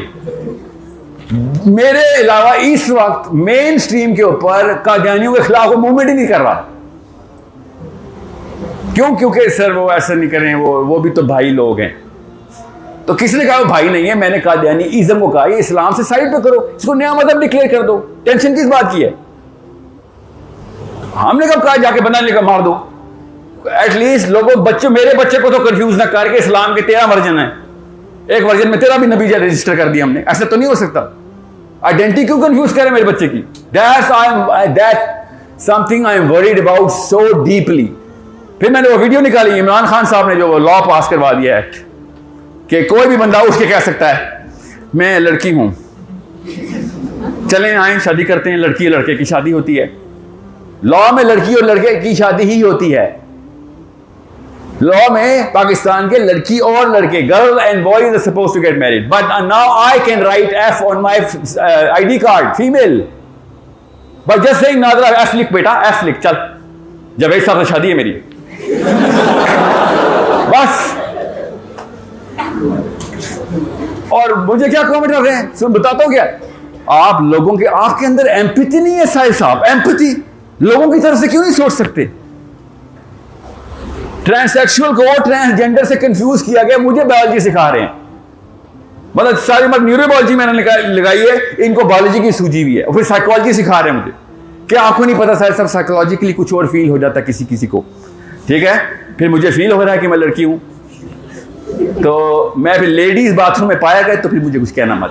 मेरे अलावा इस वक्त मेन स्ट्रीम के ऊपर कादियानियों के खिलाफ मूवमेंट ही नहीं कर रहा। क्यों? क्योंकि सर वो ऐसा नहीं करें, वो भी तो भाई लोग हैं। तो किसने कहा वो भाई नहीं है? मैंने कादियानी इज्म को कहा ये इस्लाम से साइड पे करो, इसको नया मजहब डिक्लेयर कर दो, टेंशन किस बात की है? हमने कब कहा जाके बना लेकर मार दो? एटलीस्ट लोगों बच्चों, मेरे बच्चे को तो कंफ्यूज ना करके इस्लाम के 13 वर्जन है, एक वर्जन में तेरा भी नबी रजिस्टर कर दिया हमने। ऐसा तो नहीं हो सकता। आइडेंटिटी क्यों कंफ्यूज कर रहे मेरे बच्चे की? That's something I am worried about so deeply. फिर मैंने वो वीडियो निकाली, इमरान खान साहब ने जो लॉ पास करवा दिया एक्ट कि कोई भी बंदा उठ के कह सकता है मैं लड़की हूं, चलें आए शादी करते हैं, लड़की और लड़के की शादी होती है। लॉ में लड़की और लड़के की शादी ही होती है। लॉ में पाकिस्तान के लड़की और लड़के, girl and boys are supposed to get married, but now I can write F on my ID card, female, but just saying NADRA F लिख बेटा, एफ लिख, चल जवेद साहब से शादी है मेरी, बस। और मुझे क्या कमेंट कर रहे हैं सुन बताता हूं क्या, आप लोगों के आपके अंदर एम्पैथी नहीं है साहिल साहब, एम्पैथी लोगों की तरफ से क्यों नहीं सोच सकते? ट्रांससेक्सुअल को ट्रांसजेंडर से कंफ्यूज किया गया, मुझे बायोलॉजी सिखा रहे हैं, मतलब सारी मत न्यूरोबायोलॉजी मैंने लगाई है, इनको बायोलॉजी की सूझी हुई है, और फिर साइकोलॉजी सिखा रहे हैं मुझे। क्या आपको नहीं पता साहिल साहब साइकोलॉजिकली कुछ और फील हो जाता किसी किसी को, ठीक है? फिर मुझे फील हो रहा है कि मैं लड़की हूं, तो मैं फिर लेडीज बाथरूम में पाया गया तो फिर मुझे कुछ कहना मत।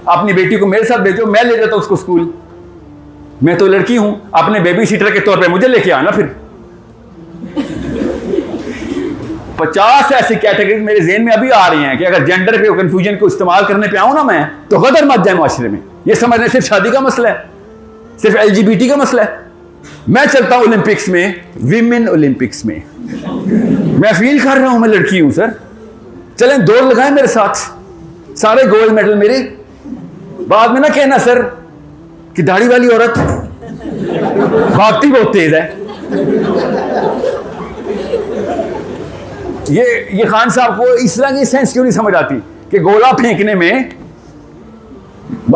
अपनी बेटी को मेरे साथ भेजो, मैं ले जाता उसको स्कूल, मैं तो लड़की हूं, अपने बेबी सीटर के तौर पे मुझे लेके आना। फिर 50 ऐसी कैटेगरी मेरे ज़हन में अभी आ रही हैं कि अगर जेंडर के कंफ्यूजन को इस्तेमाल करने पे आऊं ना मैं, तो गदर मत जाए माशरे में। ये समझने सिर्फ शादी का मसला है, सिर्फ LGBT का मसला है। मैं चलता हूं ओलंपिक्स में, विमेन ओलंपिक्स में। मैं फील कर रहा हूं मैं लड़की हूं सर, चलें दौड़ लगाएं मेरे साथ, सारे गोल्ड मेडल मेरे। बाद में ना कहना सर कि दाढ़ी वाली औरत भागती बहुत तेज है। ये खान साहब को इस तरह की सेंस क्यों नहीं समझ आती कि गोला फेंकने में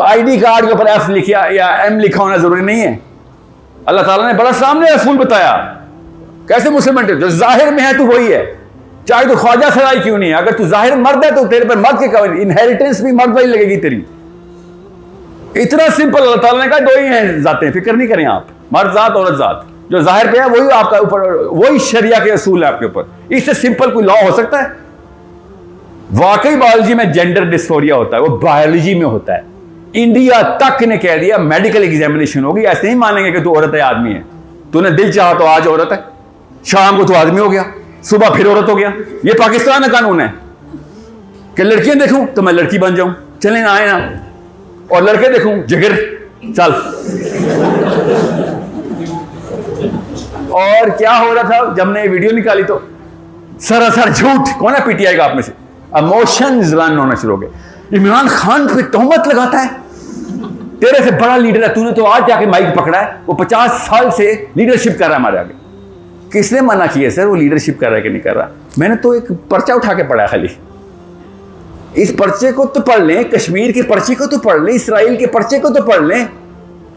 आईडी कार्ड के ऊपर एफ लिखा या एम लिखा होना जरूरी नहीं है। अल्लाह ताला ने बड़ा सामने रसूल बताया कैसे मुसलमान जो जाहिर में है तू वही है, चाहे तो ख्वाजा सराय क्यों नहीं है। अगर तू जाहिर मर्द है तो तेरे पर मर्द के इनहेरिटेंस भी मर्द वाली लगेगी तेरी। इतना सिंपल अल्लाह ताला ने कहा दो ही हैं जाते हैं, फिक्र नहीं करें आप, मर्द जात औरत जात, जो जाहिर पे है वही आपका ऊपर, वही शरिया के असूल है आपके ऊपर। इससे सिंपल कोई लॉ हो सकता है? वाकई बायोलॉजी में जेंडर डिस्फोरिया होता है, वो बायोलॉजी में होता है। इंडिया तक ने कह दिया मेडिकल एग्जामिनेशन होगी, ऐसे नहीं मानेंगे कि तू औरत है आदमी है। तूने दिल चाहा तो आज औरत है, शाम को तो आदमी हो गया, सुबह फिर औरत हो गया। ये पाकिस्तान का कानून है कि लड़कियां देखूं तो मैं लड़की बन जाऊं, चले ना आए ना, और लड़के देखूं जिगर चल। और क्या हो रहा था जब ने वीडियो निकाली तो सरासर झूठ। कौन है पीटीआई का आप में से? इमोशंस रन होना शुरू हो गए। इमरान खान पे तोहमत लगाता है, तेरे से बड़ा लीडर है, तूने तो आज जाके माइक पकड़ा है, वो 50 साल से लीडरशिप कर रहा है हमारे आगे। किसने मना किया सर वो लीडरशिप कर रहा है कि नहीं कर रहा? मैंने तो एक पर्चा उठा के पढ़ा खाली। इस पर्चे को तो पढ़ लें, कश्मीर के पर्चे को तो पढ़ लें, इसराइल के पर्चे को तो पढ़ लें,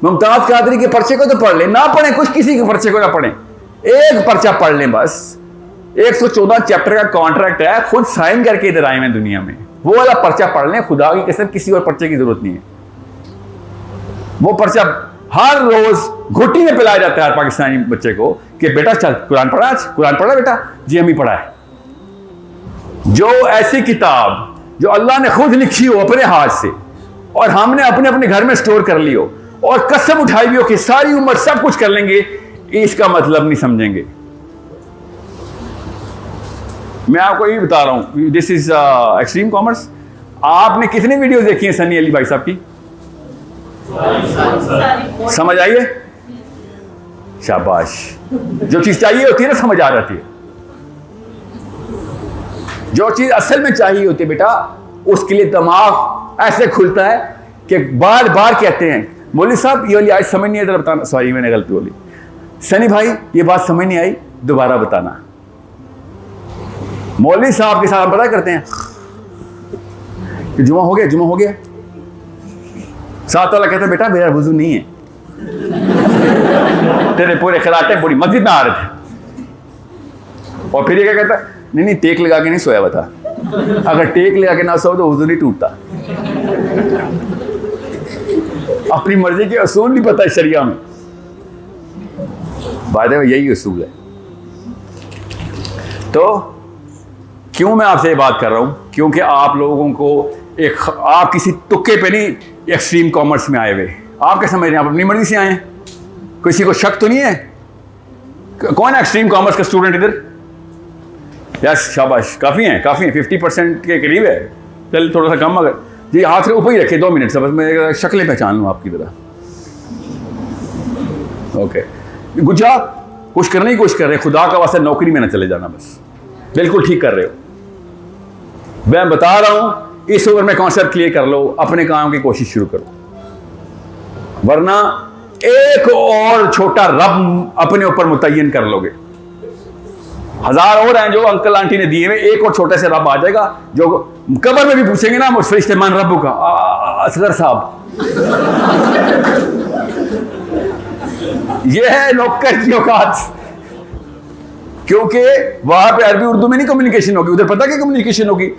मुमताज कादरी के पर्चे को तो पढ़ लें, ना पढ़ें कुछ किसी के पर्चे को ना पढ़ें, एक पर्चा पढ़ लें बस। 114 चैप्टर का कॉन्ट्रैक्ट है, खुद साइन करके इधर आए हैं दुनिया में, वो वाला पर्चा पढ़ लें, खुदा की कसम किसी और पर्चे की जरूरत नहीं है। वो पर्चा हर रोज घुट्टी में पिलाया जाता है हर पाकिस्तानी बच्चे को कि बेटा चल कुरान पढ़ा, आज कुरान पढ़ा बेटा, जी अम्मी पढ़ा है। जो ऐसी किताब जो अल्लाह ने खुद लिखी हो अपने हाथ से और हमने अपने अपने घर में स्टोर कर ली हो और कसम उठाई भी हो कि सारी उम्र सब कुछ कर लेंगे, इसका मतलब नहीं समझेंगे। मैं आपको ये बता रहा हूं, दिस इज एक्सट्रीम कॉमर्स। आपने कितनी वीडियो देखी है सनी अली भाई साहब की? समझ आइए? शाबाश। जो चीज चाहिए होती है ना समझ आ जाती है। जो चीज असल में चाहिए होती है बेटा, उसके लिए दिमाग ऐसे खुलता है कि बार बार कहते हैं मौलवी साहब ये वाली आज समझ नहीं आई, बताना। सॉरी मैंने गलती बोली। सनी भाई ये बात समझ नहीं आई, दोबारा बताना। मौलवी साहब के साथ पता करते हैं कि जुमा हो गया, जुमा हो गया। साथ वाला कहता है बेटा मेरा वुजू नहीं है, तेरे पूरे खिलाते पूरी मस्जिद में आ रहे थे। और फिर ये क्या कहता है, नहीं नहीं टेक लगा के नहीं सोया हुआ था, अगर टेक लगा के ना सो तो वुजू नहीं टूटता। अपनी मर्जी के असूल नहीं पता शरिया में, बात है यही असूल है। तो क्यों मैं आपसे ये बात कर रहा हूं? क्योंकि आप लोगों को आप किसी तुक्के पे नहीं एक्सट्रीम कॉमर्स में आए हुए, आप क्या समझ रहे हैं? आप अपनी मर्जी से आए हैं, किसी को शक तो नहीं है? कौन है एक्सट्रीम कॉमर्स का स्टूडेंट इधर? यस शाबाश, काफ़ी हैं 50% के करीब है। चल थोड़ा सा कम, अगर जी हाथ के ऊपर ही रखे 2 मिनट से, बस मैं शक्लें पहचान लूँ आपकी तरह। ओके गुजा कुछ करने की कोशिश कर रहे हैं, खुदा का वास्ते नौकरी में ना चले जाना, बस बिल्कुल ठीक कर रहे हो। मैं बता रहा हूँ इस ओवर में कॉन्सेप्ट क्लियर कर लो, अपने काम की कोशिश शुरू करो, वरना एक और छोटा रब अपने ऊपर मुतय्यन कर लोगे। 1000 और हैं जो अंकल आंटी ने दिए हुए, एक और छोटे से रब आ जाएगा जो कब्र में भी पूछेंगे ना फरिश्ते मान रब्बू का, असगर साहब। ये है नौकर की औकात। क्योंकि वहां पे अरबी उर्दू में नहीं कम्युनिकेशन होगी, उधर पता क्या कम्युनिकेशन होगी?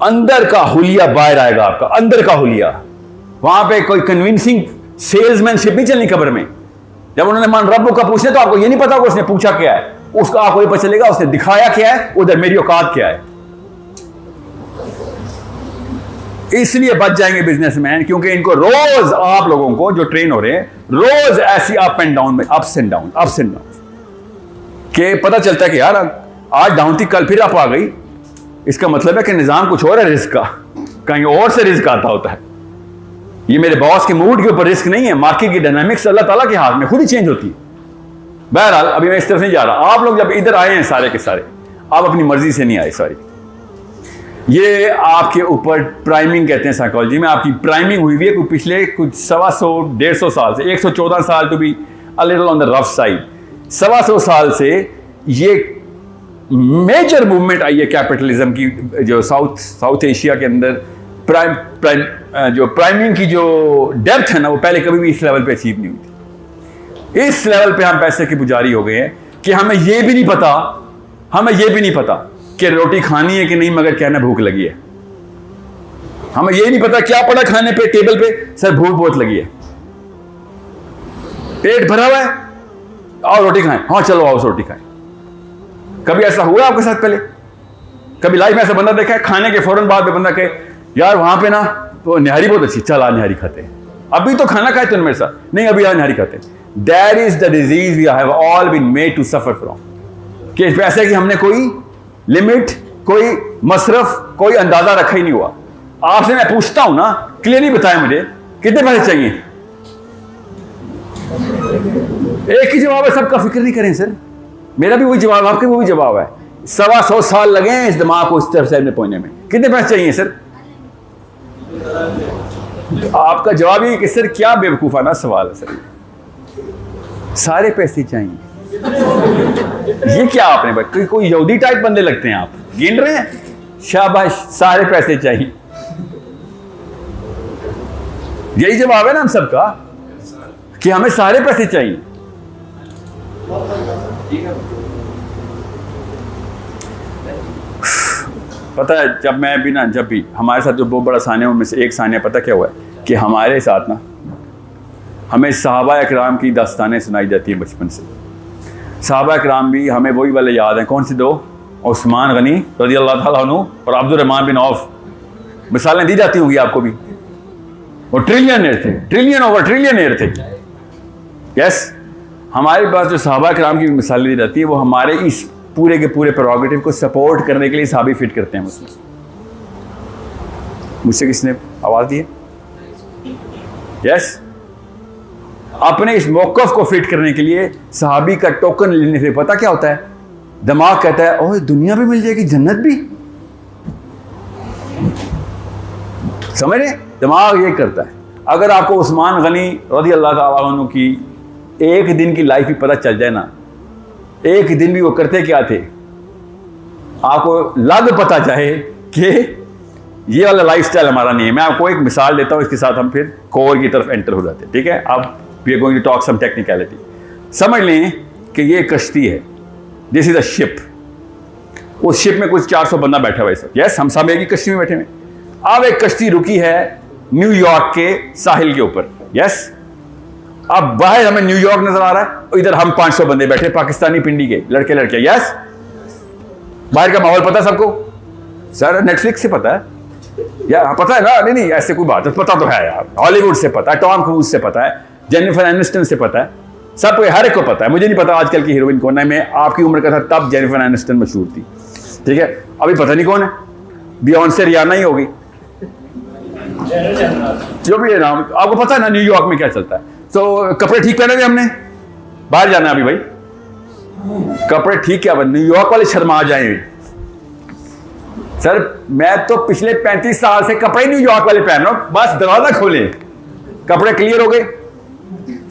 अंदर का हुलिया बाहर आएगा, आपका अंदर का हुलिया। वहां पे कोई कन्विंसिंग सेल्समैनशिप नहीं चलनी कब्र में। जब उन्होंने मान रब्बू का पूछने तो आपको ये नहीं पता होगा उसने पूछा क्या है, उसका आपको ये पता चलेगा उसने दिखाया क्या है, उधर मेरी औकात क्या है। इसलिए बच जाएंगे बिजनेसमैन, क्योंकि इनको रोज आप लोगों को जो ट्रेन हो रहे हैं रोज ऐसी अप एंड डाउन में, अप्स एंड डाउन के पता चलता है कि यार आज डाउन थी कल फिर अप आ गई। इसका मतलब है कि निजाम कुछ और है, रिस्क का कहीं और से रिस्क आता होता है। ये मेरे बॉस के मूड के ऊपर रिस्क नहीं है, मार्केट की डायनामिक्स अल्लाह ताला के हाथ में खुद ही चेंज होती है। बहरहाल अभी मैं इस तरफ नहीं जा रहा। आप लोग जब इधर आए हैं सारे के सारे, आप अपनी मर्जी से नहीं आए, सॉरी। ये आपके ऊपर प्राइमिंग कहते हैं साइकोलॉजी में, आपकी प्राइमिंग हुई है कोई पिछले कुछ 125-150 साल से, 114 साल to be a little on the rough side, 125 साल से ये मेजर मूवमेंट आई है कैपिटलिज्म की, जो साउथ एशिया के अंदर जो प्राइमिंग की जो डेप्थ है ना, वो पहले कभी भी इस लेवल पे अचीव नहीं हुई थी। इस लेवल पे हम पैसे के पुजारी हो गए हैं कि हमें ये भी नहीं पता कि रोटी खानी है कि नहीं, मगर कहना भूख लगी है। हमें ये नहीं पता क्या पड़ा खाने पे टेबल पे, सर भूख बहुत लगी है, पेट भरा हुआ है, आओ रोटी खाएं, हाँ चलो आओ रोटी खाएं। कभी ऐसा हुआ आपके साथ पहले? कभी लाइफ में ऐसा बंदा देखा है खाने के फौरन बाद में बंदा कहे यार वहां पे ना तो निहारी बहुत अच्छी, चल आज निहारी खाते हैं, अभी तो खाना खाए तुम मेरे साथ, नहीं अभी आज निहारी खाते हैं। That is the disease we have all been made to suffer from, कि पैसे की हमने कोई लिमिट, कोई मसरफ, कोई अंदाजा रखा ही नहीं हुआ। आपसे मैं पूछता हूं ना, क्लियरली बताएं मुझे कितने पैसे चाहिए? एक ही जवाब है, सबका फिक्र नहीं करें सर, मेरा भी वही जवाब, आपके भी वही जवाब है। 125 साल लगे इस दिमाग को इस तरफ से पहुंचने में, कितने पैसे चाहिए सर? आपका जवाब ये कि सर क्या बेवकूफाना सवाल है सर, सारे पैसे चाहिए। ये क्या आपने कोई यहूदी टाइप बंदे लगते हैं, आप गिन रहे हैं, शाबाश सारे पैसे चाहिए। यही जवाब है ना हम सबका कि हमें सारे पैसे चाहिए। पता है जब भी हमारे साथ जो बहुत बड़ा सानिया में से एक सानिया, पता क्या हुआ है कि हमारे साथ ना हमें सहाबा इकराम की दास्तानें सुनाई जाती हैं बचपन से। सहाबा इकराम भी हमें वही वाले याद हैं, कौन से दो? उस्मान गनी रज़ियल्लाहु ताला अन्हु और अब्दुर्रहमान बिन औफ। मिसालें दी जाती होंगी आपको भी, वो ट्रिलियनेयर थे, ट्रिलियन ओवर ट्रिलियनेयर थे। यस, हमारे पास जो सहाबा इकराम की मिसालें दी जाती है वो हमारे इस पूरे के पूरे प्रोग्रेटिव को सपोर्ट करने के लिए सहाबी फिट करते हैं उसमें। मुझसे किसने आवाज़ दी है? यस, अपने इस मौक़िफ़ को फिट करने के लिए सहाबी का टोकन लेने से पता क्या होता है, दिमाग कहता है ओह दुनिया भी मिल जाएगी, जन्नत भी। समझ रहे? दिमाग ये करता है। अगर आपको उस्मान गनी रज़ियल्लाहु ताला अन्हु की एक दिन की लाइफ ही पता चल जाए ना, एक दिन भी वो करते क्या थे, आपको लग पता चाहे कि ये वाला लाइफस्टाइल हमारा नहीं है। मैं आपको एक मिसाल देता हूँ, इसके साथ हम फिर कोर की तरफ एंटर हो जाते हैं। ठीक है, अब we are going to talk some technicality. समझ लें कि ये कश्ती है, दिस इज अ शिप। उस शिप में कुछ 400 बंदा बैठा हुआ है। यस, हम सब एक ही कश्ती में बैठे हुए। अब एक कश्ती रुकी है न्यूयॉर्क के साहिल के ऊपर। यस, अब बाहर हमें न्यूयॉर्क नजर आ रहा है, इधर हम 500 बंदे बैठे, पाकिस्तानी पिंडी के लड़के लड़के। यस, बाहर का माहौल पता है सबको? सर नेटफ्लिक्स से पता है यार, पता है ना? नहीं ऐसे कोई बात है, पता तो है यार, हॉलीवुड से पता है, टॉम क्रूज से पता है, जेनिफर एनिस्टन से पता है, सब हर एक को पता है। मुझे नहीं पता आजकल की हीरोइन कौन है, मैं आपकी उम्र का था तब जेनिफर एनिस्टन मशहूर थी। ठीक है, अभी पता नहीं कौन है, बियॉन्से रियाना ही होगी, जो भी है नाम। आपको पता है ना न्यूयॉर्क में क्या चलता है। तो कपड़े ठीक पहने हुए हमने, बाहर जाना है अभी भाई, कपड़े ठीक क्या, न्यूयॉर्क वाले शर्मा जाए। सर मैं तो पिछले 35 साल से कपड़े न्यूयॉर्क वाले पहन रहा हूं, बस दरवाजा खोले कपड़े क्लियर हो गए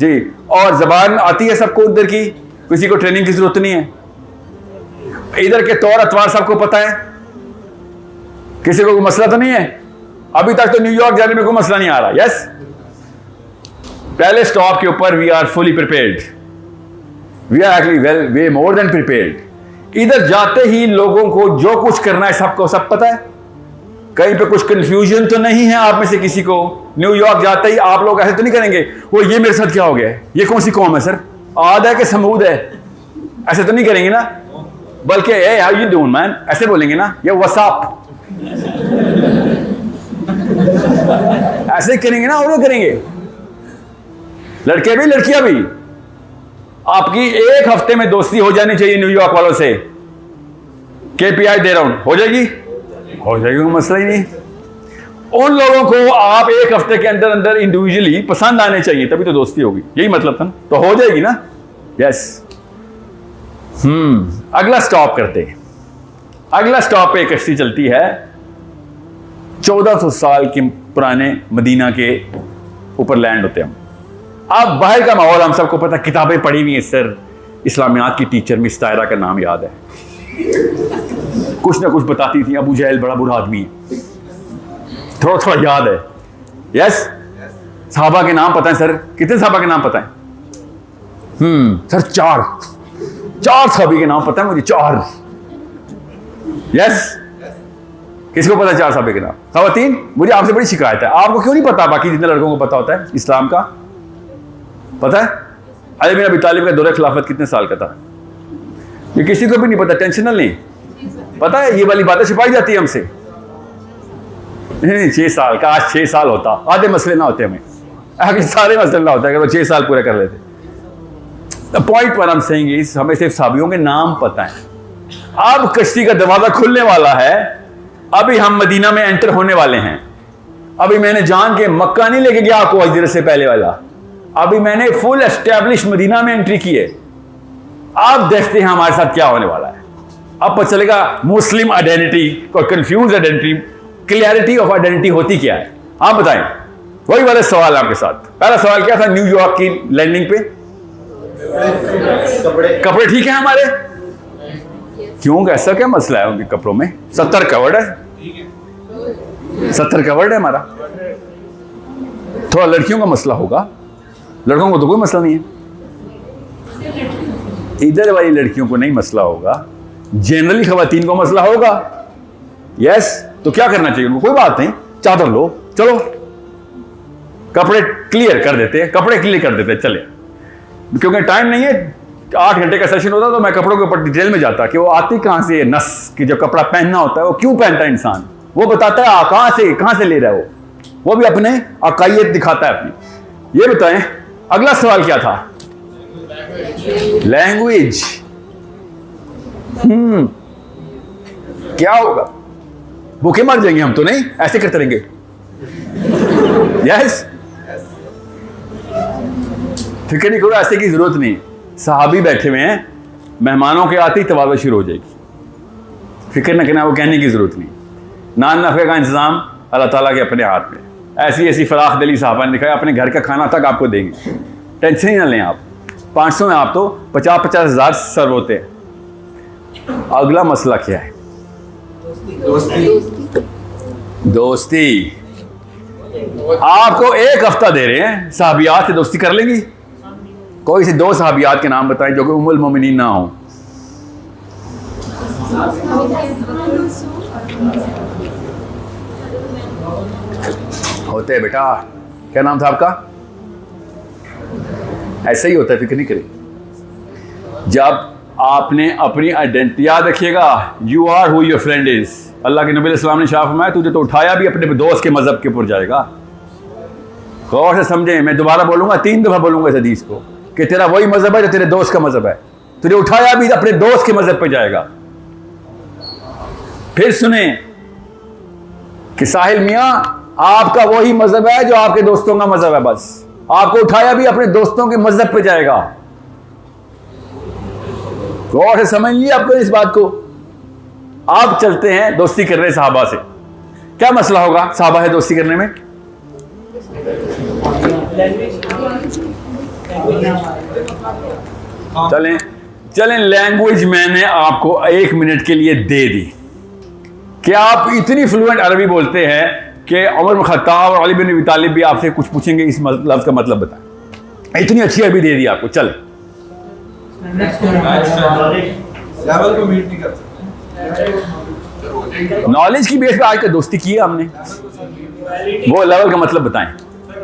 जी। और जबान आती है सबको उधर की, किसी को ट्रेनिंग की जरूरत नहीं है। इधर के तौर अतवार सबको पता है, किसी को कोई मसला तो नहीं है। अभी तक तो न्यूयॉर्क जाने में कोई मसला नहीं आ रहा। यस, पहले स्टॉप के ऊपर we are fully prepared, we are actually well way more than prepared. इधर जाते ही लोगों को जो कुछ करना है सबको सब पता है, कहीं पे कुछ कंफ्यूजन तो नहीं है आप में से किसी को। न्यूयॉर्क जाते ही आप लोग ऐसे तो नहीं करेंगे वो ये मेरे साथ क्या हो गया, ये कौन सी कौम है सर, आद है कि समूद है, ऐसे तो नहीं करेंगे ना, बल्कि A how you doing man ऐसे बोलेंगे ना, ये व्हाट्सअप ऐसे करेंगे ना, और करेंगे लड़के भी लड़कियां भी। आपकी एक हफ्ते में दोस्ती हो जानी चाहिए न्यूयॉर्क वालों से, केपीआई दे रहा हूं, हो जाएगी मसला ही नहीं। उन लोगों को आप एक हफ्ते के अंदर अंदर इंडिविजुअली पसंद आने चाहिए, तभी तो दोस्ती होगी, यही मतलब था ना, तो हो जाएगी ना। यस, अगला स्टॉप करते, अगला स्टॉप पे कश्ती चलती है 1400 साल के पुराने मदीना के ऊपर लैंड होते हैं हम। अब बाहर का माहौल हम सबको पता, किताबें पढ़ी हुई हैं सर, इस्लामियात की टीचर मिस तायरा का नाम याद है, कुछ ना कुछ बताती थी, अबू जहल बड़ा बुरा आदमी है, थोड़ा थोड़ा याद है। यस, साहबा के नाम पता है सर, कितने साहबा के नाम पता है? सर चार साहबी के नाम पता है मुझे, 4। यस, किसको पता है 4 साहबे के नाम? खवातीन, मुझे आपसे बड़ी शिकायत है, आपको क्यों नहीं पता? बाकी जितने लड़कों को पता होता है इस्लाम का पता है? अली बिन अबी तालिब का दौरे खिलाफत कितने साल का था? ये किसी को भी नहीं पता, टेंशनल नहीं पता है, ये वाली बातें छिपाई जाती है हमसे। नहीं 6 साल का, आज 6 साल होता, आधे मसले ना होते, हमें आगे सारे मसले ना होता है अगर वो 6 साल पूरे कर लेते। The point what I am saying is, हमें सिर्फ साहबियों के नाम पता है। अब कश्ती का दरवाजा खुलने वाला है, अभी हम मदीना में एंटर होने वाले हैं। अभी मैंने जान के मक्का नहीं लेके गया आपको हजरत से पहले वाला, अभी मैंने फुल एस्टेब्लिश मदीना में एंट्री की है। आप देखते हैं हमारे साथ क्या होने वाला है। अब पता चलेगा मुस्लिम आइडेंटिटी और confuse identity, clarity of identity होती क्या है। आप बताएं, वही वाले सवाल आपके साथ। पहला सवाल क्या था न्यूयॉर्क की लैंडिंग पे? कपड़े ठीक है हमारे? क्यों, ऐसा क्या मसला है उनके कपड़ों में? 70 कवर्ड है, 70 कवर्ड है हमारा। थोड़ा लड़कियों का मसला होगा, लड़कों को तो कोई मसला नहीं है। इधर वाली लड़कियों को नहीं मसला होगा, जनरली खवातीन को मसला होगा। यस, तो क्या करना चाहिए उनको? कोई बात नहीं, चादर लो, चलो कपड़े क्लियर कर देते हैं, कपड़े क्लियर कर देते हैं, चले। क्योंकि टाइम नहीं है, 8 घंटे का सेशन होता तो मैं कपड़ों के ऊपर डिटेल में जाता कि वो आती कहां से है, नस कि जो कपड़ा पहनना होता है वो क्यों पहनता है इंसान, वो बताता है कहां से ले रहा है, वो भी अपने अकायद दिखाता है अपनी। ये बताएं अगला सवाल क्या था? लैंग्वेज। क्या होगा? भूखे मर जाएंगे हम तो नहीं, ऐसे करते रहेंगे। यस, फिक्र नहीं करो, ऐसे की जरूरत नहीं। सहाबी बैठे हुए हैं, मेहमानों के आते ही तवाज़ुन शुरू हो जाएगी, फिक्र न करना, वो कहने की जरूरत नहीं। नान नफ़े का इंतजाम अल्लाह ताला के अपने हाथ में। ऐसी ऐसी फराख दिली साहबा ने दिखाया, अपने घर का खाना तक आपको देंगे, टेंशन ही ना लें आप। 500 में आप तो 50-50 हज़ार सर्व होते हैं। अगला मसला क्या है? दोस्ती। आपको 1 हफ्ता दे रहे हैं, साहबियात से दोस्ती कर लेंगी? कोई से 2 साहबियात के नाम बताएं जो कि उम्मुल मोमिनीन ना हो। होते हैं बेटा, क्या नाम था आपका? ऐसा ही होता है, फिक्र नहीं करें। जब आपने अपनी आइडेंटिटी याद रखिएगा, you are who your friend is. अल्लाह के नबी अलैहिस्सलाम ने शाह फरमाया, तुझे तो उठाया भी अपने दोस्त के मजहब के ऊपर जाएगा। गौर से समझें, मैं दोबारा बोलूंगा, 3 दफा बोलूंगा इस हदीस को कि तेरा वही मजहब है जो तेरे दोस्त का मजहब है, तुझे उठाया भी अपने दोस्त के मजहब पर जाएगा। फिर सुने कि साहिल मियां, आपका वही मजहब है जो आपके दोस्तों का मजहब है, बस आपको उठाया भी अपने दोस्तों के मजहब पे जाएगा। गौर से समझ लिया आपको इस बात को। आप चलते हैं दोस्ती कर रहे साहबा से, क्या मसला होगा साहबा है दोस्ती करने में? चलें चलें, लैंग्वेज मैंने आपको 1 मिनट के लिए दे दी। क्या आप इतनी फ्लुएंट अरबी बोलते हैं कि उमर बिन खत्ताब और अली बिन अबी तालिब भी आपसे कुछ पूछेंगे, इस लफ्ज़ का मतलब बताएं। इतनी अच्छी अरबी दे दी आपको। चल, नॉलेज की बेस पर आज तक दोस्ती की है हमने, वो लेवल का मतलब बताएं।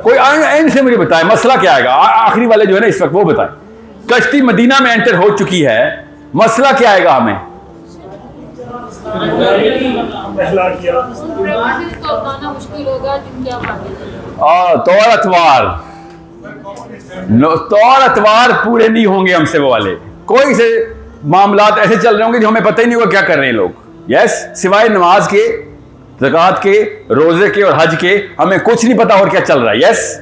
कोई एंड से मुझे बताएं मसला क्या आएगा। आखिरी वाले जो है ना इस वक्त, वो बताएं। कश्ती मदीना में एंटर हो चुकी है, मसला क्या आएगा हमें? तौर अतवार पूरे नहीं होंगे हमसे वो वाले। कोई से मामलात ऐसे चल रहे होंगे जो हमें पता ही नहीं होगा क्या कर रहे हैं लोग। यस, सिवाय नमाज के, ज़कात के, रोजे के और हज के हमें कुछ नहीं पता और क्या चल रहा है। यस,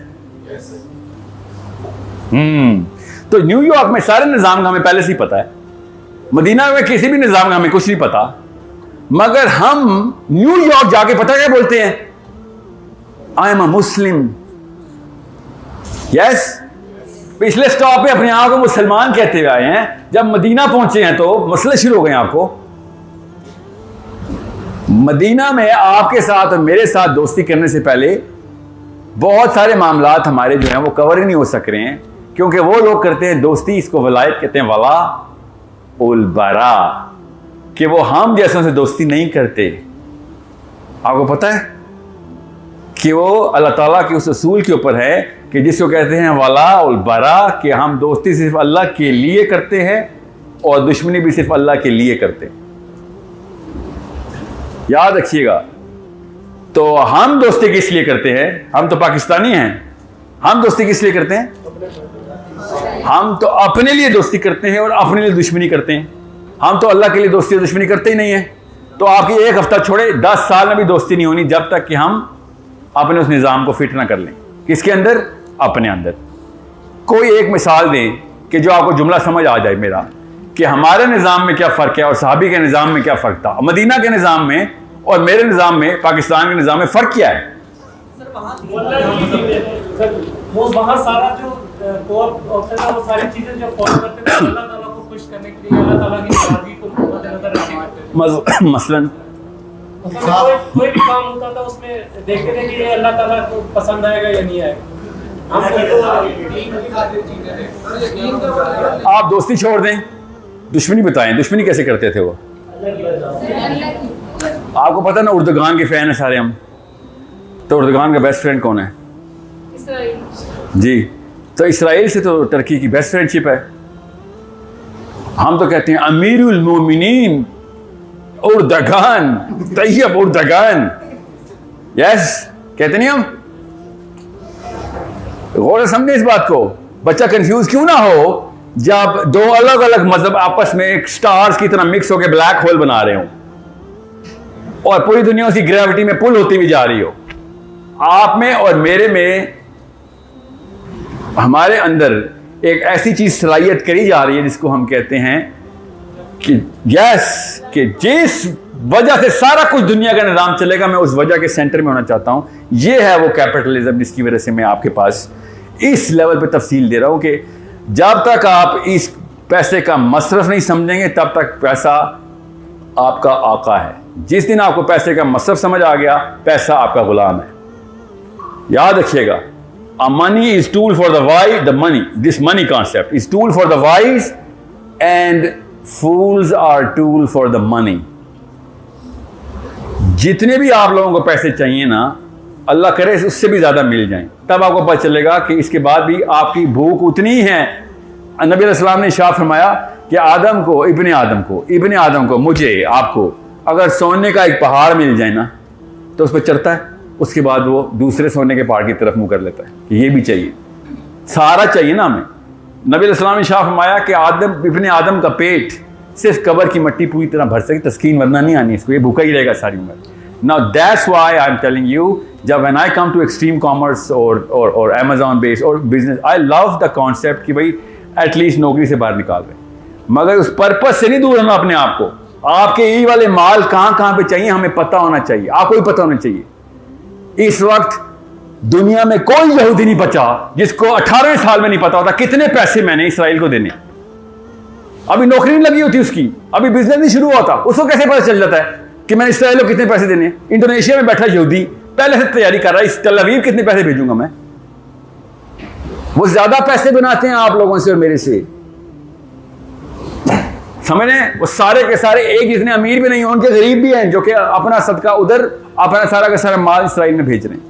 तो न्यूयॉर्क में सारे निज़ाम का हमें पहले से ही पता है, मदीना में किसी भी निज़ाम का हमें कुछ नहीं पता। मगर हम न्यूयॉर्क जाके पता क्या बोलते हैं? I am a Muslim. Yes, पिछले स्टॉप पे अपने आप को मुसलमान कहते हुए आए हैं, जब मदीना पहुंचे हैं तो मसले शुरू हो गए। आपको मदीना में आपके साथ और मेरे साथ दोस्ती करने से पहले बहुत सारे मामलात हमारे जो हैं वो कवर ही नहीं हो सक रहे हैं, क्योंकि वो लोग करते हैं दोस्ती, इसको वलायत कहते हैं, वला उल बरा, कि वो हम जैसों से दोस्ती नहीं करते। आपको पता है कि वो अल्लाह ताला के उस उसूल के ऊपर है कि जिसको कहते हैं वला उल बरा, कि हम दोस्ती सिर्फ अल्लाह के लिए करते हैं और दुश्मनी भी सिर्फ अल्लाह के लिए करते हैं। याद रखिएगा। तो हम दोस्ती किस लिए करते हैं? हम तो पाकिस्तानी हैं, हम दोस्ती किस लिए करते हैं? हम तो अपने लिए दोस्ती करते हैं और अपने लिए दुश्मनी करते हैं। हम तो अल्लाह के लिए दोस्ती और दुश्मनी करते ही नहीं है। तो आपकी एक हफ्ता छोड़े 10 साल में भी दोस्ती नहीं होनी जब तक कि हम अपने उस निज़ाम को फिट ना कर लें। किसके अंदर? अपने अंदर। कोई एक मिसाल दें कि जो आपको जुमला समझ आ जाए मेरा, कि हमारे निज़ाम में क्या फ़र्क है और सहाबी के निज़ाम में क्या फ़र्क था, मदीना के निज़ाम में और मेरे निज़ाम में, पाकिस्तान के निज़ाम में फ़र्क क्या है? वो वहाँ सारा जो ऑप्शन है, वो सारी चीजें जो फॉलो करते थे अल्लाह ताला को खुश करने के लिए, अल्लाह ताला की नाराज़गी को मद्देनजर रखते थे। मसलन कोई भी काम होता था उसमें देखते थे कि ये अल्लाह ताला को पसंद आएगा या नहीं आएगा। आप दोस्ती छोड़ दें, दुश्मनी बताएं, दुश्मनी कैसे करते थे वो? आपको पता ना, उर्दुगान के फैन है सारे हम। तो उर्दुगान का बेस्ट फ्रेंड कौन है? जी, तो इसराइल से तो टर्की की बेस्ट फ्रेंडशिप है। हम तो कहते हैं अमीरुल मोमिनीन उर्दुगान, तैयब उर्दुगान। यस, कहते नहीं हम? गौर से समझे इस बात को। बच्चा कंफ्यूज क्यों ना हो जब दो अलग अलग मजहब आपस में एक स्टार्स की तरह मिक्स होकर ब्लैक होल बना रहे हो और पूरी दुनिया उसकी ग्रेविटी में पुल होती हुई जा रही हो। आप में और मेरे में, हमारे अंदर एक ऐसी चीज सलाहियत करी जा रही है जिसको हम कहते हैं कि यस, कि जिस वजह से सारा कुछ दुनिया का निज़ाम चलेगा, मैं उस वजह के सेंटर में होना चाहता हूं। यह है वो कैपिटलिज्म जिसकी वजह से मैं आपके पास इस लेवल पे तफसील दे रहा हूं कि जब तक आप इस पैसे का मसरफ नहीं समझेंगे तब तक पैसा आपका आका है। जिस दिन आपको पैसे का मसरफ समझ आ गया, पैसा आपका गुलाम है। याद रखिएगा, a money is tool for the wise, this money concept is tool for the wise and fools are tool for the money। जितने भी आप लोगों को पैसे चाहिए ना, अल्लाह करे उससे भी ज्यादा मिल जाएं, तब आपको पता चलेगा कि इसके बाद भी आपकी भूख उतनी ही है। नबी अलैहिस्सलाम ने इरशाद फरमाया कि इब्ने आदम को, मुझे, आपको अगर सोने का एक पहाड़ मिल जाए ना तो उस पर चढ़ता है, उसके बाद वो दूसरे सोने के पहाड़ की तरफ मुंह कर लेता है कि ये भी चाहिए, सारा चाहिए ना हमें। नबी अलैहिस्सलाम ने इरशाद फरमाया कि इब्ने आदम का पेट सिर्फ कब्र की मिट्टी पूरी तरह भर सके, तस्कीन वरना नहीं आनी इसको, ये भूखा ही रहेगा सारी उम्र। Now that's why I am telling you, जब when I come to extreme commerce और अमेजॉन बेस और business, I love the concept कि भाई एटलीस्ट नौकरी से बाहर निकाल रहे, मगर उस पर्पस से नहीं दूर होना अपने आप को। आपके ये वाले माल कहां पे चाहिए हमें पता होना चाहिए, आपको भी पता होना चाहिए। इस वक्त दुनिया में कोई यहूदी नहीं बचा जिसको 18वें साल में नहीं पता होता कितने पैसे मैंने इसराइल को देने। अभी नौकरी नहीं लगी होती उसकी, अभी बिजनेस नहीं शुरू हुआ था, उसको कैसे पता चल जाता है कि मैंने इसराइल को कितने पैसे देने। इंडोनेशिया में बैठा यहूदी पहले से तैयारी कर रहा है, इस तल अवीव कितने पैसे भेजूंगा मैं। वो ज्यादा पैसे बनाते हैं आप लोगों से और मेरे से, समझ रहे हैं। वो सारे के सारे एक जितने अमीर भी नहीं हो, उनके गरीब भी हैं जो कि अपना सदका उधर, अपना सारा का सारा माल इसराइल में भेज रहे हैं।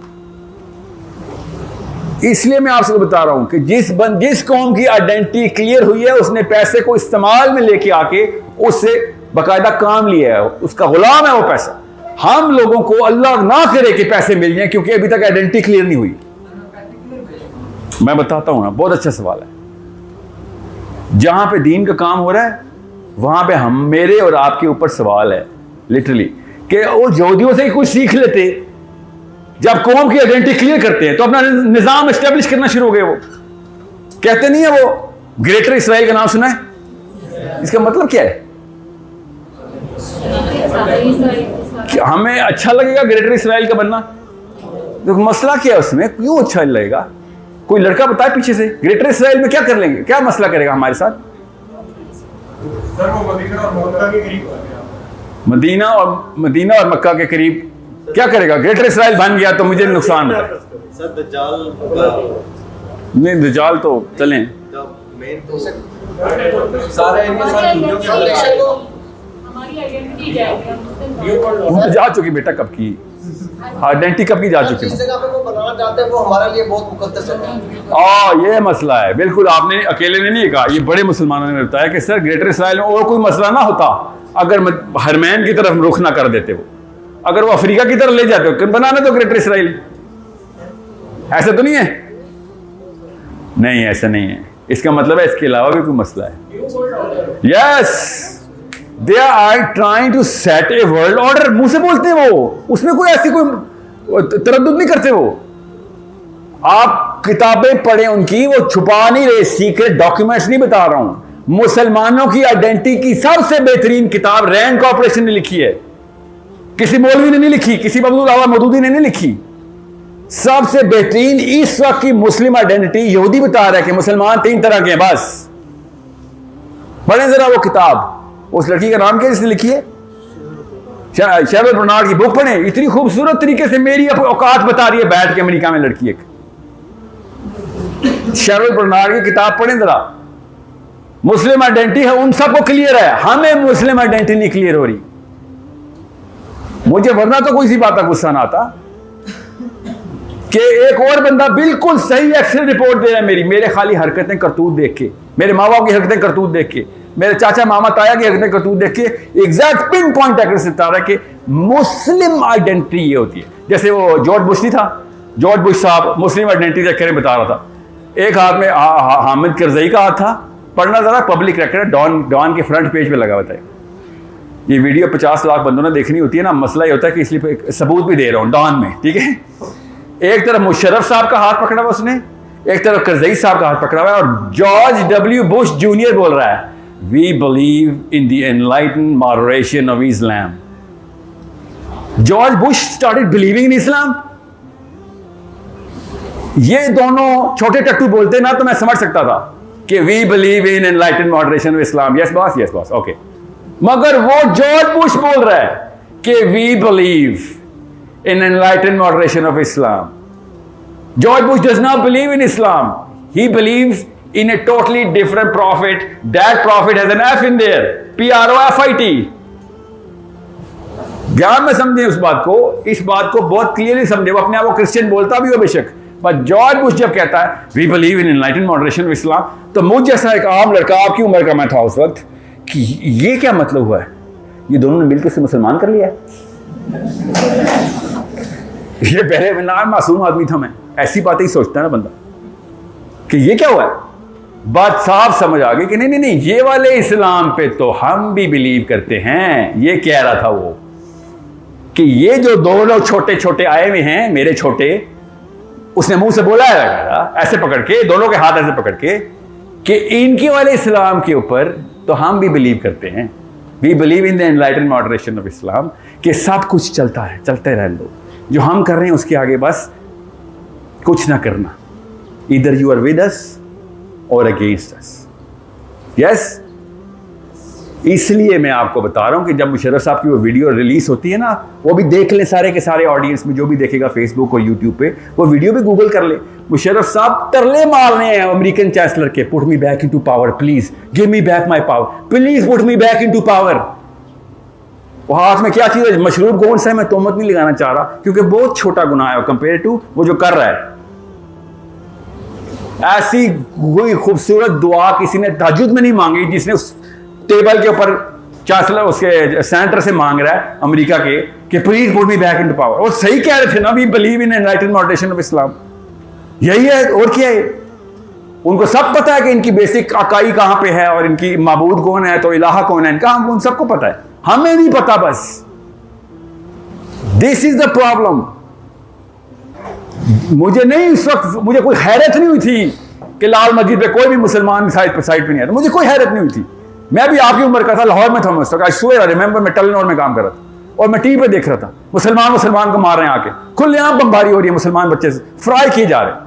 इसलिए मैं आपसे बता रहा हूं कि जिस कौम की आइडेंटिटी क्लियर हुई है, उसने पैसे को इस्तेमाल में लेके आके उससे बाकायदा काम लिया है, उसका गुलाम है वो पैसा। हम लोगों को अल्लाह ना करे कि पैसे मिल जाए, क्योंकि अभी तक आइडेंटिटी क्लियर नहीं हुई। मैं बताता हूं ना, बहुत अच्छा सवाल है। जहां पे दीन का काम हो रहा है वहां पे हम, मेरे और आपके ऊपर सवाल है लिटरली कि वो यहूदियों से ही कुछ सीख लेते। जब कौम की आइडेंटिटी क्लियर करते हैं तो अपना निजाम एस्टेब्लिश करना शुरू हो गए। वो कहते नहीं है, वो ग्रेटर इसराइल का नाम सुना है? इसका मतलब क्या है? हमें अच्छा लगेगा ग्रेटर इसराइल का बनना? तो मसला क्या है उसमें, क्यों अच्छा लगेगा? कोई लड़का बताए पीछे से, ग्रेटर इसराइल में क्या कर लेंगे, क्या मसला करेगा हमारे साथ? सर वो मदीना और मक्का के करीब आ गया। मदीना और मक्का के करीब क्या करेगा? ग्रेटर इसराइल बन गया तो मुझे नुकसान है। सर दज्जाल नहीं, दज्जाल तो चलें, मेन तो सारे इनके साथ हिंदुओं के इलेक्शन को हमारी आइडेंटिटी जाएगी, हम वो तो जा चुकी बेटा, कब की आइडेंटिटी कब की जा चुकी जिस जगह पे वो बनाना चाहते हैं वो हमारे लिए बहुत मुकद्दस है। ये मसला है। बिल्कुल आपने अकेले ने नहीं कहा, ये बड़े मुसलमानों ने बताया कि सर ग्रेटर इसराइल में और कोई मसला ना होता अगर हरमैन की तरफ रुख ना कर देते, वो अगर वो अफ्रीका की तरफ ले जाते हो, बनाना तो ग्रेटर इसराइल। ऐसा तो नहीं है? नहीं, ऐसा नहीं है। इसका मतलब है इसके अलावा भी कोई मसला है। Yes, they are trying to set a world order. मुंह से बोलते हैं वो, उसमें कोई ऐसी कोई तरद्दुद नहीं करते वो। आप किताबें पढ़ें उनकी, वो छुपा नहीं रहे, सीक्रेट डॉक्यूमेंट्स नहीं बता रहा हूं। मुसलमानों की आइडेंटिटी की सबसे बेहतरीन किताब रैंड कॉर्पोरेशन ने लिखी है, किसी मौलवी ने नहीं लिखी, किसी अब्दुल आला मौदूदी ने नहीं लिखी। सबसे बेहतरीन इस वक्त की मुस्लिम आइडेंटिटी यहूदी बता रहा है कि मुसलमान 3 तरह के हैं। बस पढ़ें जरा वो किताब, उस लड़की का नाम क्या जिसने लिखी है, शेरल बर्नार्ड की बुक पढ़ें। इतनी खूबसूरत तरीके से मेरी औकात बता रही है बैठ के अमेरिका में लड़की एक। शेरल बर्नार्ड की किताब पढ़ें जरा। मुस्लिम आइडेंटिटी है, उन सबको क्लियर है, हमें मुस्लिम आइडेंटिटी नहीं क्लियर हो रही। मुझे वरना तो कोई सी बात का गुस्सा ना आता कि एक और बंदा बिल्कुल सही एक्सीडेंट रिपोर्ट दे रहा है मेरे खाली हरकतें करतूत देख के, मेरे माँ बाप की हरकतें करतूत देख के, मेरे चाचा मामा ताया की हरकतें करतूत देख के एग्जैक्ट पिन पॉइंट एक्यूरेसी बता रहा है कि मुस्लिम आइडेंटिटी ये होती है। जैसे वो जॉर्ज बुश नहीं था, जॉर्ज बुश साहब मुस्लिम आइडेंटिटी चेक करें बता रहा था। एक हाथ में हामिद करजई का हाथ था, पढ़ना जरा, पब्लिक रेकॉर्ड, डॉन के फ्रंट पेज पे लगा हुआ था। ये वीडियो 50 लाख बंदों ने देखनी होती है ना, मसला ये होता है कि इसलिए सबूत भी दे रहा हूं डॉन में, ठीक है। एक तरफ मुशर्रफ साहब का हाथ पकड़ा हुआ उसने, एक तरफ करजई साहब का हाथ पकड़ा हुआ है, और जॉर्ज डब्ल्यू बुश जूनियर बोल रहा है, we believe in the enlightened moderation of Islam. George Bush started believing in Islam. ये दोनों छोटे टट्टू बोलते ना तो मैं समझ सकता था कि we believe in enlightened moderation of Islam. Yes boss, yes boss, okay. मगर वो जॉर्ज बुश बोल रहा है कि we believe in enlightened moderation of Islam. George Bush does not believe in Islam. He believes in a totally different prophet. That prophet has an F in there. P-R-O-F-I-T. ध्यान में समझे उस बात को, इस बात को बहुत क्लियरली समझे। वो अपने आप को क्रिश्चियन बोलता भी हो बेशक, पर जॉर्ज बुश जब कहता है we believe in enlightened moderation of Islam, तो मुझ जैसा एक आम लड़का, आपकी उम्र का मैं था उस वक्त, कि ये क्या मतलब हुआ है? ये दोनों ने मिलकर से मुसलमान कर लिया है। ये पहले ना मासूम आदमी था मैं, ऐसी बातें ही सोचता है ना बंदा कि ये क्या हुआ है। बात साफ समझ आ गई कि नहीं नहीं नहीं, ये वाले इस्लाम पे तो हम भी बिलीव करते हैं। ये कह रहा था वो कि ये जो दो लोग छोटे छोटे आए हुए हैं, मेरे छोटे, उसने मुंह से बोला है ऐसे पकड़ के, दोनों के हाथ ऐसे पकड़ के, कि इनके वाले इस्लाम के ऊपर तो हम भी बिलीव करते हैं। We believe in the enlightened moderation of Islam, कि सब कुछ चलता है, चलते रह लो, जो हम कर रहे हैं उसके आगे बस कुछ ना करना। इधर यू आर विद अस और अगेंस्ट अस। यस, इसलिए मैं आपको बता रहा हूं कि जब मुशर्रफ साहब की वो वीडियो रिलीज होती है ना, वो भी देख लें सारे के सारे ऑडियंस में, जो भी देखेगा फेसबुक और यूट्यूब पे, वो वीडियो भी गूगल कर ले। मुशर्रफ साहब तरले मार रहे हैं अमेरिकन चांसलर के, put me back into power, please give me back my power, please put me back into power. वो हाथ में क्या चीज है, मशरूब कौन सा है, मैं तोहमत नहीं लगाना चाह रहा, क्योंकि बहुत छोटा गुनाह है कंपेयर टू वो जो कर रहा है। ऐसी कोई खूबसूरत दुआ किसी ने तहज्जुद में नहीं मांगी जिसने उस टेबल के ऊपर चांसलर उसके सेनेटर से मांग रहा है अमेरिका के कि please put me back into power. और सही कह रहे थे ना, we believe in enlightened moderation of Islam. यही है, और क्या है। उनको सब पता है कि इनकी बेसिक अकाई कहां पे है और इनकी माबूद कौन है, तो इलाहा कौन है इनका, हम उन सबको पता है, हमें नहीं पता। बस दिस इज द प्रॉब्लम। मुझे नहीं, इस वक्त मुझे कोई हैरत नहीं हुई थी कि लाल मस्जिद पे कोई भी मुसलमान साइड पे नहीं आता, मुझे कोई हैरत नहीं हुई थी। मैं भी आपकी उम्र का था, लाहौर में था मैं उस वक्त। आई स्वेयर आई रिमेंबर, मैं टेलीनॉर में काम कर रहा था और मैं टीवी पे देख रहा था, मुसलमान को मार रहे हैं आके, खुलेआम बमबारी हो रही है, मुसलमान बच्चे फ्राई किए जा रहे हैं।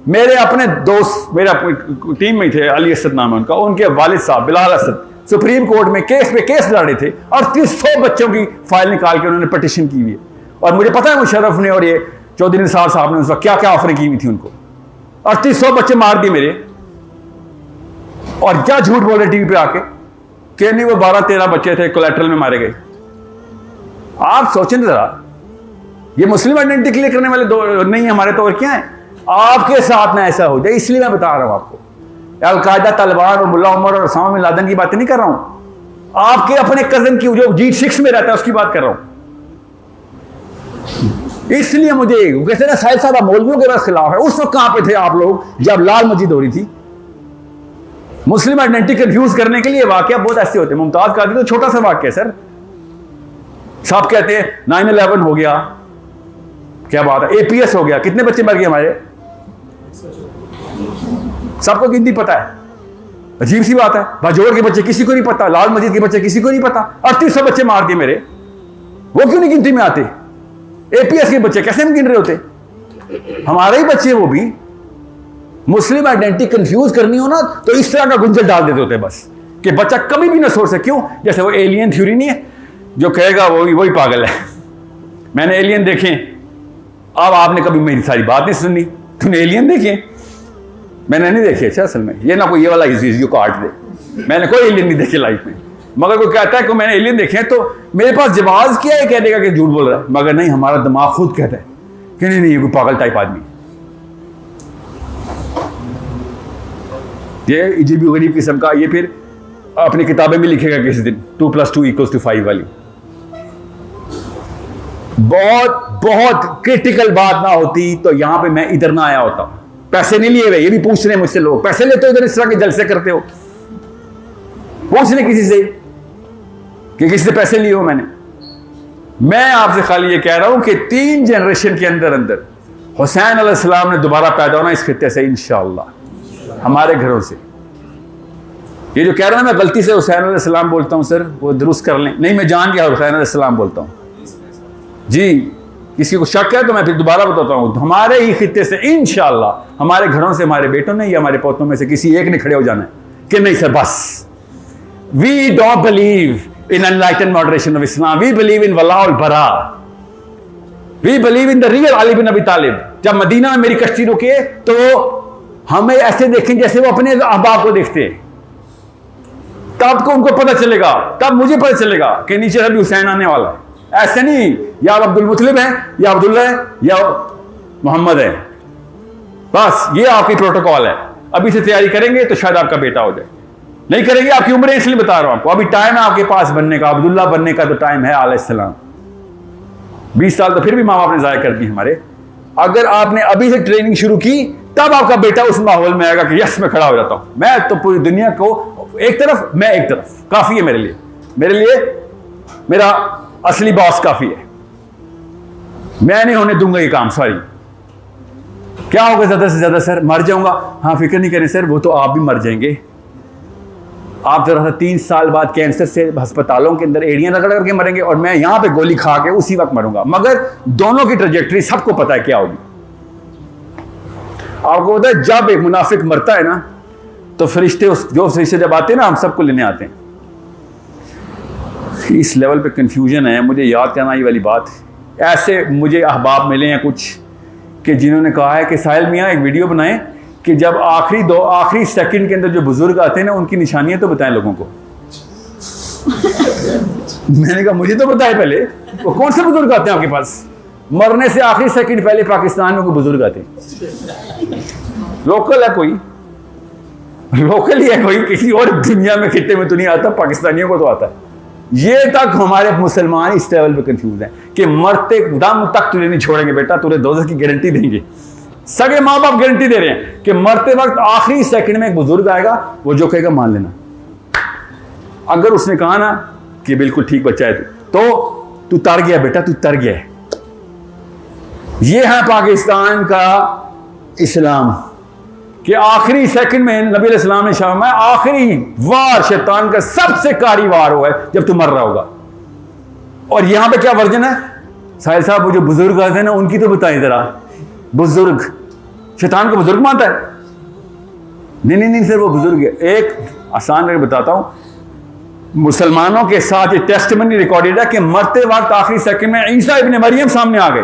मेरे अपने दोस्त, मेरे अपनी टीम में थे, अली असद नाम है उनका, उनके वालिद साहब बिलाल असद सुप्रीम कोर्ट में केस पे केस लड़ रहे थे और 300 बच्चों की फाइल निकाल के उन्होंने पटिशन की हुई है। और मुझे पता है मुशर्रफ ने और ये चौधरी निसार साहब ने उस वक्त क्या क्या ऑफरें की हुई थी उनको, और 300 बच्चे मार दिए मेरे। और क्या झूठ बोल रहे टीवी पे आके कि नहीं वो 12-13 बच्चे थे कोलेट्रल में मारे गए। आप सोचें जरा, ये मुस्लिम आइडेंटिटी क्लियर करने वाले दो नहीं हमारे तो और क्या है। आपके साथ ना ऐसा हो जाए इसलिए मैं बता रहा हूं आपको। अलकायदा, तालिबान और मुल्ला उमर और उसामा बिन लादेन की बातें नहीं कर रहा हूं, आपके अपने कजन की जो G6 में रहता है उसकी बात कर रहा हूं। इसलिए मुझे कहते ना साहिल साहब मौलवियों के पास खिलाफ है। उस वक्त कहां पे थे आप लोग जब लाल मस्जिद हो रही थी? मुस्लिम आइडेंटिटी कंफ्यूज करने के लिए वाकया बहुत ऐसे होते हैं। मुमताज कादरी तो छोटा सा वाकया सर, साहब कहते हैं 9/11 हो गया, क्या बात है, APS हो गया, कितने बच्चे मर गए हमारे, सबको गिनती पता है। अजीब सी बात है, बाजोर के बच्चे किसी को नहीं पता, लाल मस्जिद के बच्चे किसी को नहीं पता, 3800 बच्चे मार दिए मेरे, वो क्यों नहीं गिनती में आते? APS के बच्चे कैसे हम गिन रहे होते? हमारे ही बच्चे, वो भी मुस्लिम आइडेंटिटी कंफ्यूज करनी हो ना तो इस तरह का गुंजल डाल देते होते बस कि बच्चा कभी भी ना सोच सके। क्यों? जैसे वो एलियन थ्योरी नहीं है, जो कहेगा वही पागल है। मैंने एलियन देखे, अब आपने कभी मेरी सारी बात नहीं सुनी, तूने एलियन देखे? मैंने नहीं देखे। अच्छा, असल में ये ना कोई ये वाला इजी काट दे, मैंने कोई एलियन नहीं देखे लाइफ में। मगर कोई कहता है कि मैंने एलियन देखे हैं तो मेरे पास जवाब क्या है कहने का कि झूठ बोल रहा है। मगर नहीं, हमारा दिमाग खुद कहता है कि नहीं ये कोई पागल टाइप आदमी। ये अजीब गरीब किस्म का, ये फिर अपनी किताबें में लिखेगा किसी दिन 2 + 2 = 5 वाली। बहुत क्रिटिकल बात ना होती तो यहां पे मैं इधर ना आया होता। पैसे नहीं लिए हुए, ये भी पूछ रहे हैं मुझसे लोग, पैसे लेते हो इधर इस तरह के जलसे करते हो? पूछ रहे किसी से कि किसी से पैसे लिए हो? मैं आपसे खाली ये कह रहा हूं कि 3 जनरेशन के अंदर हुसैन अलैहिस्सलाम ने दोबारा पैदा होना इस खित्ते से इंशाअल्लाह, हमारे घरों से। ये जो कह रहा हूं मैं गलती से हुसैन अलैहिस्सलाम बोलता हूं सर, वो दुरुस्त कर लें। नहीं, मैं जान गया हुसैन अलैहिस्सलाम बोलता हूं जी। किसी को शक है तो मैं फिर दोबारा बताता हूं, हमारे ही खित्ते से इंशाअल्लाह, हमारे घरों से हमारे बेटों ने या हमारे पोतों में से किसी एक ने खड़े हो जाना है कि नहीं सर बस, we don't believe in enlightened moderation of Islam, we believe in वला और बरा, we believe in the real अली बिन अबी तालिब। जब मदीना में मेरी कश्ती रुके तो हमें ऐसे देखें जैसे वो अपने अहबाब को देखते हैं, तब को उनको पता चलेगा, तब मुझे पता चलेगा कि नीचे अभी हुसैन आने वाला है। ऐसे नहीं या अब्दुल मुतलिब है या अब्दुल्ला है या मोहम्मद है, बस ये आपकी प्रोटोकॉल है। अभी से तैयारी करेंगे तो शायद आपका बेटा हो जाए, नहीं करेंगे आपकी उम्र है, इसलिए बता रहा हूं आपको। अभी टाइम है आपके पास बनने का, अब्दुल्ला बनने का तो टाइम है अलैहिस्सलाम। 20 साल तो फिर भी माँ बाप ने जाया कर दी हमारे। अगर आपने अभी से ट्रेनिंग शुरू की तब आपका बेटा उस माहौल में आएगा कि यस मैं खड़ा हो जाता हूं। मैं तो पूरी दुनिया को एक तरफ, मैं एक तरफ, काफी है मेरे लिए मेरा असली बॉस काफी है। मैं नहीं होने दूंगा ये काम। सॉरी, क्या होगा ज्यादा से ज्यादा सर? मर जाऊंगा। हाँ, फिक्र नहीं करें सर, वो तो आप भी मर जाएंगे। आप जरा सा 3 साल बाद कैंसर से अस्पतालों के अंदर एड़ियां रगड़ करके मरेंगे और मैं यहां पे गोली खा के उसी वक्त मरूंगा। मगर दोनों की ट्रेजेक्टरी सबको पता है क्या होगी। आपको पता है जब एक मुनाफिक मरता है ना तो फरिश्ते जो फरिश्ते जब आते हैं ना हम सबको लेने आते हैं। इस लेवल पे कंफ्यूजन है, मुझे याद करना ये वाली बात। ऐसे मुझे अहबाब मिले हैं कुछ कि जिन्होंने कहा है कि साहिल मियाँ एक वीडियो बनाएं कि जब आखिरी सेकंड के अंदर जो बुजुर्ग आते हैं ना उनकी निशानियां तो बताएं लोगों को। मैंने कहा मुझे तो बताए पहले, वो कौन से बुजुर्ग आते हैं आपके पास? मरने से आखिरी सेकंड पहले पाकिस्तान में कोई बुजुर्ग आते हैं। लोकल है कोई, लोकल ही है कोई, किसी और दुनिया में खित्ते में तो नहीं आता, पाकिस्तानियों को तो आता है। ये तक हमारे मुसलमान इस लेवल पे कंफ्यूज हैं कि मरते दम तक तुझे नहीं छोड़ेंगे बेटा, तुझे दोज़ख की गारंटी देंगे। सगे माँ बाप गारंटी दे रहे हैं कि मरते वक्त आखिरी सेकंड में एक बुजुर्ग आएगा, वो जो कहेगा मान लेना। अगर उसने कहा ना कि बिल्कुल ठीक बच्चा है तो तू तर गया बेटा, तू तर गया है। ये है पाकिस्तान का इस्लाम, कि आखिरी सेकंड में नबी अलैहिस्सलाम ने फरमाया आखिरी वार शैतान का सबसे कारी वार हुआ है जब तू मर रहा होगा। और यहां पे क्या वर्जन है साहिल साहब, वो जो बुजुर्ग आते हैं ना उनकी तो बताएं जरा। बुजुर्ग शैतान को बुजुर्ग मानता है? नहीं सर, वो बुजुर्ग है। एक आसान करके बताता हूं, मुसलमानों के साथ ये टेस्टिमनी रिकॉर्डेड है कि मरते वक्त आखिरी सेकंड में ईसा इब्न मरियम सामने आ गए।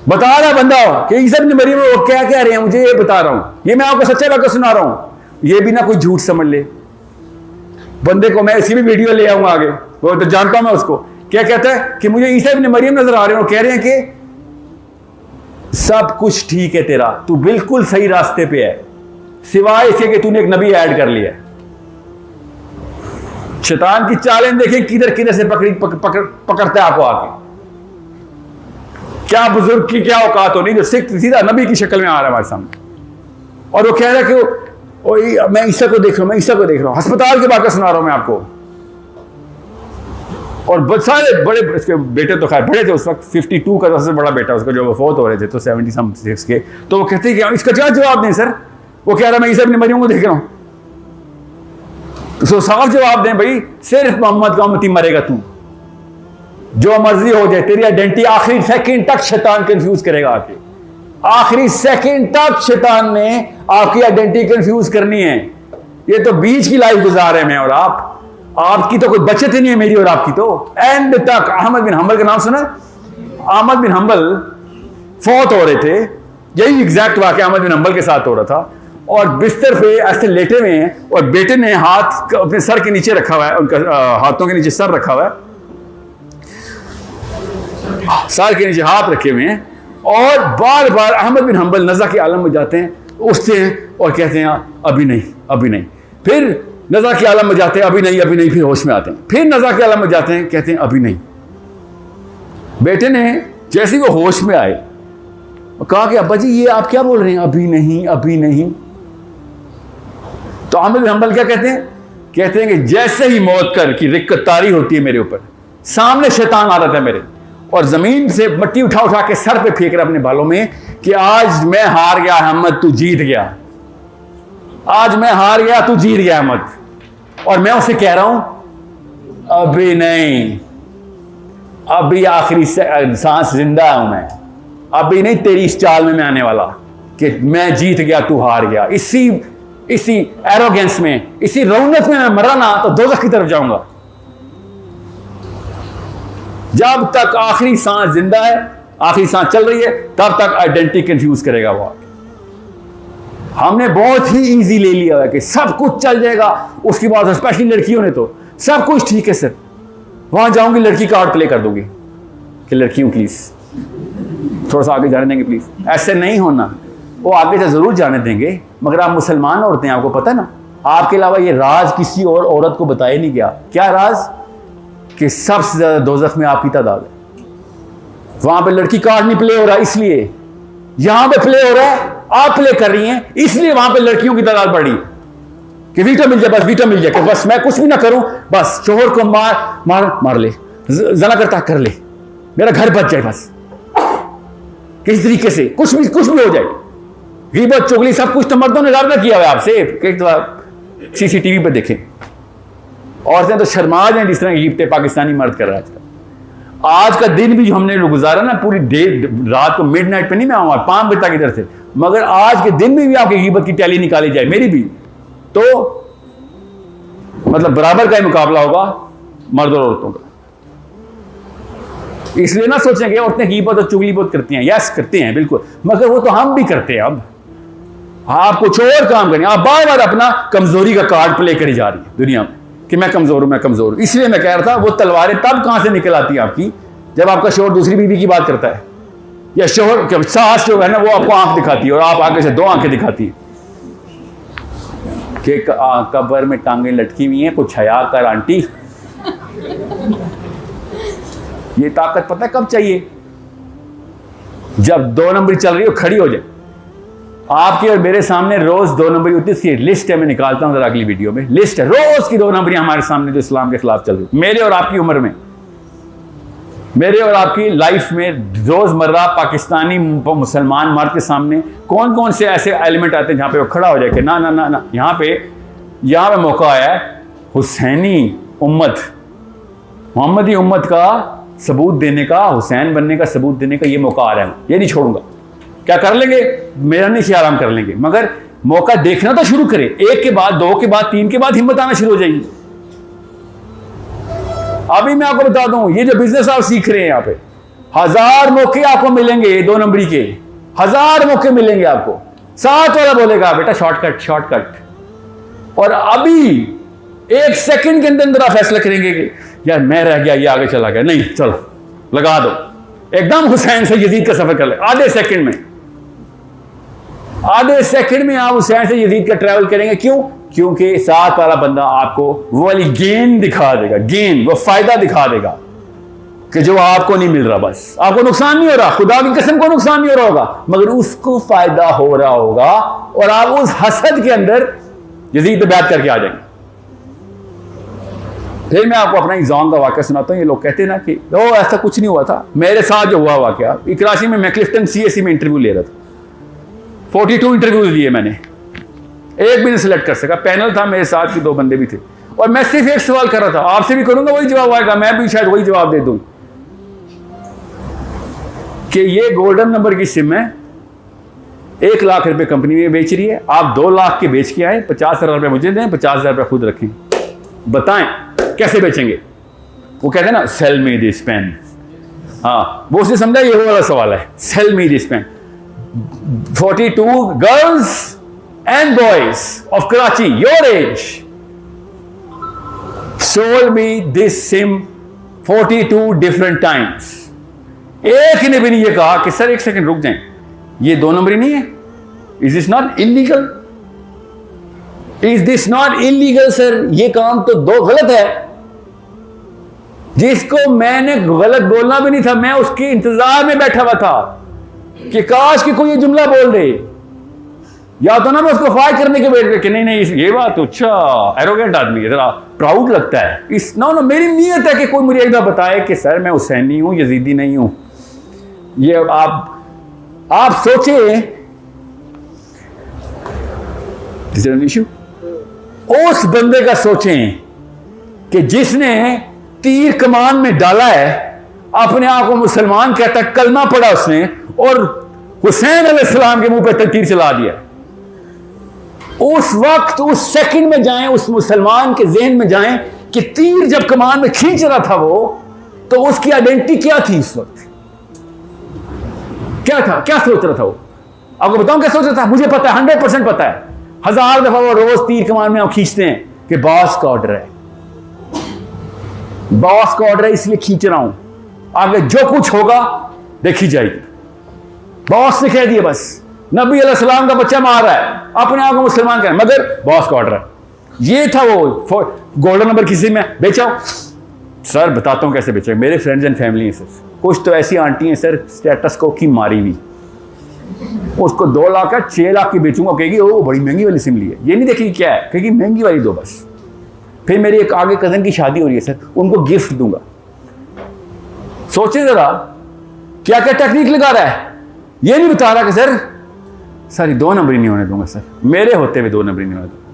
बता रहा बंदा कि ईसा इब्न मरियम वो क्या कह रहे हैं, मुझे ये बता रहा हूं, ये मैं आपको सच्चा वाक़या सुना रहा हूं, ये भी ना कोई झूठ समझ ले। बंदे को मैं इसकी भी वीडियो ले आऊंगा आगे, वो तो जानता हूं मैं उसको। क्या कहता है कि मुझे ईसा इब्न मरियम नजर आ रहे हैं और कह रहे हैं कि सब कुछ ठीक है तेरा, तू बिल्कुल सही रास्ते पे है, सिवाय इसके कि तूने एक नबी ऐड कर लिया। शैतान की चालें देखें किधर किधर से पकड़ता है आपको आके। क्या बुजुर्ग की क्या औकात हो नहीं जो सीधा नबी की शक्ल में आ रहा है हमारे सामने, और वो कह रहा है कि मैं ईसा को देख रहा हूं, मैं ईसा को देख रहा हूं। अस्पताल की बात सुना रहा हूं मैं आपको। और सारे बड़े, इसके बेटे तो खैर बड़े थे उस वक्त, 52 का सबसे बड़ा बेटा उसका, जो वो फौत हो रहे थे तो 76 के। तो वो कहते हैं कि इसका क्या जवाब दें सर? वो कह रहा मैं ईसा इब्न मरियम को देख रहा हूं। तो साफ जवाब दें भाई, सिर्फ मोहम्मद का उम्मती मरेगा, तू जो मर्जी हो जाए, तेरी आइडेंटिटी आखिरी सेकंड तक शैतान कंफ्यूज करेगा आके। आखिरी सेकंड तक शैतान ने आपकी आइडेंटिटी कंफ्यूज करनी है। ये तो बीच की लाइफ गुजार रहे हैं मैं और आपकी तो कोई बचत ही नहीं है, मेरी और आपकी तो एंड तक। अहमद बिन हंबल का नाम सुना? अहमद बिन हंबल फौत हो रहे थे, यही एग्जैक्ट वाकया अहमद बिन हंबल के साथ हो रहा था, और बिस्तर पे ऐसे लेटे हुए हैं और बेटे ने हाथ अपने सर के नीचे रखा हुआ है, उनका हाथों के नीचे सर रखा हुआ है, सर के नीचे हाथ रखे हुए हैं, और बार बार अहमद बिन हंबल नज़ा के आलम में जाते हैं, उठते हैं और कहते हैं अभी नहीं, अभी नहीं। फिर नज़ा के आलम में जाते हैं, अभी नहीं, अभी नहीं। फिर होश में आते हैं, फिर नज़ा के आलम में जाते हैं, कहते हैं अभी नहीं। बेटे ने जैसे ही वो होश में आए कहा कि अब्बा जी ये आप क्या बोल रहे हैं, अभी नहीं, अभी नहीं। तो अहमद बिन हंबल क्या कहते हैं? कहते हैं कि जैसे ही मौत की रिक्कत तारी होती है मेरे ऊपर, सामने शैतान आ रहा था मेरे, और जमीन से मट्टी उठा उठा के सर पे फेंक रहा अपने बालों में कि आज मैं हार गया अहमद, तू जीत गया, आज मैं हार गया, तू जीत गया अहमद। और मैं उसे कह रहा हूं अभी नहीं, अभी आखिरी सांस जिंदा हूं मैं, अभी नहीं तेरी इस चाल में मैं आने वाला कि मैं जीत गया तू हार गया। इसी एरोगेंस में, इसी रौनक में मैं मरा ना तो दोज़ख की तरफ जाऊंगा। जब तक आखिरी सांस जिंदा है, आखिरी सांस चल रही है, तब तक आइडेंटिटी कंफ्यूज करेगा वो। हमने बहुत ही इजी ले लिया है कि सब कुछ चल जाएगा। उसके बाद स्पेशली लड़कियों ने तो सब कुछ ठीक है सर, वहां जाऊंगी लड़की कार्ड प्ले कर दूंगी कि लड़कियों प्लीज थोड़ा सा आगे जाने देंगे प्लीज। ऐसे नहीं होना, वो आगे से जरूर जाने देंगे, मगर आप मुसलमान औरतें, आपको पता है ना, आपके अलावा ये राज किसी और औरत को बताया नहीं गया। क्या राज? कि सबसे ज्यादा दोज़ख में आपकी तादाद है। वहां पे लड़की कार्ड नहीं प्ले हो रहा, इसलिए यहां पे प्ले हो रहा है, आप प्ले कर रही हैं, इसलिए वहां पे लड़कियों की तादाद बढ़ी कि वीटो मिल जाए, बस वीटो मिल जाए कि बस मैं कुछ भी ना करूं, बस शोहर को मार ले, जना करता कर ले, मेरा घर बच जाए, बस किसी तरीके से कुछ भी हो जाए। गीबत चुगली सब कुछ तो मर्दों ने ज्यादा किया हुआ है आपसे। एक तो सीसीटीवी पे देखें, औरतें तो शर्मा जाए जिस तरह गीबतें पाकिस्तानी मर्द कर रहा है। आज का दिन भी जो हमने गुजारा ना, पूरी रात को मिडनाइट पे नहीं, मैं आऊंगा 5 बजे तक इधर थे, मगर आज के दिन में भी आपकी गीबत की टैली निकाली जाए, मेरी भी, तो मतलब बराबर का ही मुकाबला होगा मर्द और औरतों का। इसलिए ना सोचें कि औरतें गीबत और चुगली बहुत करती हैं, यस करते हैं बिल्कुल, मगर वो तो हम भी करते हैं। अब आप कुछ और काम करें, आप बार बार अपना कमजोरी का कार्ड प्ले करी जा रही है दुनिया में कि मैं कमजोर हूं, मैं कमजोर हूं। इसलिए मैं कह रहा था, वो तलवारें तब कहां से निकल आती है आपकी, जब आपका शोहर दूसरी बीवी की बात करता है, या शोहर सास जो है ना वो आपको आंख दिखाती है और आप आगे से 2 आंखें दिखाती है कि कब्र में टांगे लटकी हुई हैं, कुछ हया कर आंटी। ये ताकत पता है कब चाहिए? जब 2 नंबरी चल रही हो, खड़ी हो जाए। आपके और मेरे सामने रोज 2 नंबरी होती है, इसकी लिस्ट है, मैं निकालता हूं जरा अगली वीडियो में। लिस्ट है रोज की 2 नंबरी हमारे सामने जो इस्लाम के खिलाफ चल रही, मेरे और आपकी उम्र में मेरे और आपकी लाइफ में रोजमर्रा पाकिस्तानी मुसलमान मर्द के सामने कौन कौन से ऐसे एलिमेंट आते हैं जहां पे वो खड़ा हो जाए कि ना ना ना ना, यहाँ पे मौका आया है हुसैनी उम्मत, मोहम्मदी उम्मत का सबूत देने का, हुसैन बनने का सबूत देने का ये मौका आ रहा है, ये नहीं छोड़ूंगा। क्या कर लेंगे मेरा नहीं ख्याल, हम कर लेंगे, मगर मौका देखना तो शुरू करें। एक के बाद, दो के बाद, तीन के बाद हिम्मत आना शुरू हो जाएगी। अभी मैं आपको बता दूं, ये जो बिजनेस आप सीख रहे हैं यहाँ पे 1000 मौके आपको मिलेंगे, 2 नंबरी के 1000 मौके मिलेंगे आपको। साथ वाला बोलेगा बेटा शॉर्टकट शॉर्टकट, और अभी 1 सेकंड के अंदर आप फैसला करेंगे कि यार मैं रह गया, ये आगे चला गया, नहीं चलो लगा दो, एकदम हुसैन से यजीद का सफर कर ले। आधे सेकंड में आप हुसैन से यजीद का ट्रैवल करेंगे। क्यों? क्योंकि साथ वाला बंदा आपको वो वाली गेन दिखा देगा, गेन, वो फायदा दिखा देगा कि जो आपको नहीं मिल रहा। बस आपको नुकसान नहीं हो रहा, खुदा की कसम को नुकसान नहीं हो रहा होगा, मगर उसको फायदा हो रहा होगा, और आप उस हसद के अंदर यजीद पे बैत करके आ जाएंगे। फिर मैं आपको अपना एग्जाम का वाक़या सुनाता हूँ। ये लोग कहते हैं ना कि ओ ऐसा कुछ नहीं हुआ था, मेरे साथ जो हुआ वाक़या, कराची में मैं क्लिफ्टन CSE में इंटरव्यू ले रहा था। 42 इंटरव्यू लिए मैंने, एक भी नहीं सिलेक्ट कर सका। पैनल था, मेरे साथ के 2 बंदे भी थे, और मैं सिर्फ एक सवाल कर रहा था, आपसे भी करूंगा वही जवाब आएगा, मैं भी शायद वही जवाब दे दूं कि ये गोल्डन नंबर की सिम है, 1 लाख रुपए कंपनी में बेच रही है, आप 2 लाख के बेच के आए, 50,000 रुपये मुझे दें, 50,000 रुपये खुद रखें, बताएं कैसे बेचेंगे? वो कहते हैं ना सेल मी दिस पेन, हाँ वो उसने समझा ये वाला सवाल है, sell me this pen. 42 girls and boys of Karachi, your age, sold me this SIM 42 different times. एक ने भी नहीं ये कहा कि सर 1 सेकंड रुक जाएं, ये 2 नंबरी नहीं है? Is this not illegal? Is this not illegal sir? ये काम तो 2 गलत है। जिसको मैंने गलत बोलना भी नहीं था, मैं उसके इंतजार में बैठा हुआ था कि काश कि कोई ये जुमला बोल दे, या तो ना मैं उसको फायर करने के बैठ के नहीं ये बात तो अच्छा एरोगेंट आदमी है, जरा प्राउड लगता है। इस ना मेरी नीयत है कि कोई मुझे एक बार बताए कि सर मैं हुसैनी हूं, यजीदी नहीं हूं। ये आप सोचे इशू उस बंदे का सोचें कि जिसने तीर कमान में डाला है, अपने आप को मुसलमान कहता है, कलमा पढ़ा उसने, और हुसैन अलैहिस्सलाम के मुंह पे तीर चला दिया। उस वक्त, उस सेकंड में जाएं, उस मुसलमान के ज़हन में जाएं कि तीर जब कमान में खींच रहा था वो, तो उसकी आइडेंटिटी क्या थी इस वक्त? क्या था, क्या सोच रहा था वो? आपको बताऊं क्या सोच रहा था? मुझे पता है, 100% पता है। 1000 दफा वो रोज तीर कमान में खींचते हैं कि बॉस का ऑर्डर है, बॉस का ऑर्डर है इसलिए खींच रहा हूं, आगे जो कुछ होगा देखी जाएगी। बॉस ने कह दिया, बस नबी अलैहिस्सलाम का बच्चा मार रहा है, अपने आप को मुसलमान कह, मगर बॉस का ऑर्डर है। ये था वो गोल्डन नंबर किसी में बेचाओ। सर बताता हूं कैसे बेचेंगे। मेरे फ्रेंड्स एंड फैमिली हैं सर, कुछ तो ऐसी आंटी हैं सर, स्टेटस को की मारी हुई, उसको 2 लाख का 6 लाख की बेचूंगा, कहेगी ओ बड़ी महंगी वाली सिम ली है, ये नहीं देखेगी क्या है, कहेगी महंगी वाली दो बस। फिर मेरी एक आगे कजन की शादी हो रही है सर, उनको गिफ्ट दूंगा। सोचे जरा क्या क्या टेक्निक लगा रहा है, ये नहीं बता रहा कि सर 2 नंबरी नहीं होने दूंगा सर, मेरे होते हुए 2 नंबरी नहीं होने दूंगा।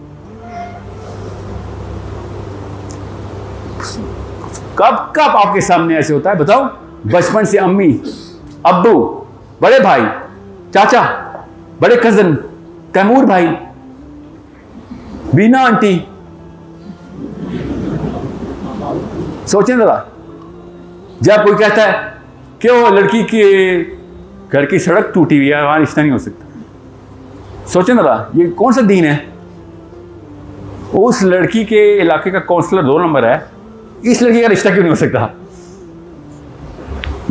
कब आपके सामने ऐसे होता है बताओ? बचपन से अम्मी, अब्बू, बड़े भाई, चाचा, बड़े कजन, तैमूर भाई, बीना आंटी, सोचें जरा, जब कोई कहता है कि वो लड़की के घर की सड़क टूटी हुई है, वहां रिश्ता नहीं हो सकता, सोचें जरा ये कौन सा दीन है? उस लड़की के इलाके का काउंसलर 2 नंबर है, इस लड़की का रिश्ता क्यों नहीं हो सकता?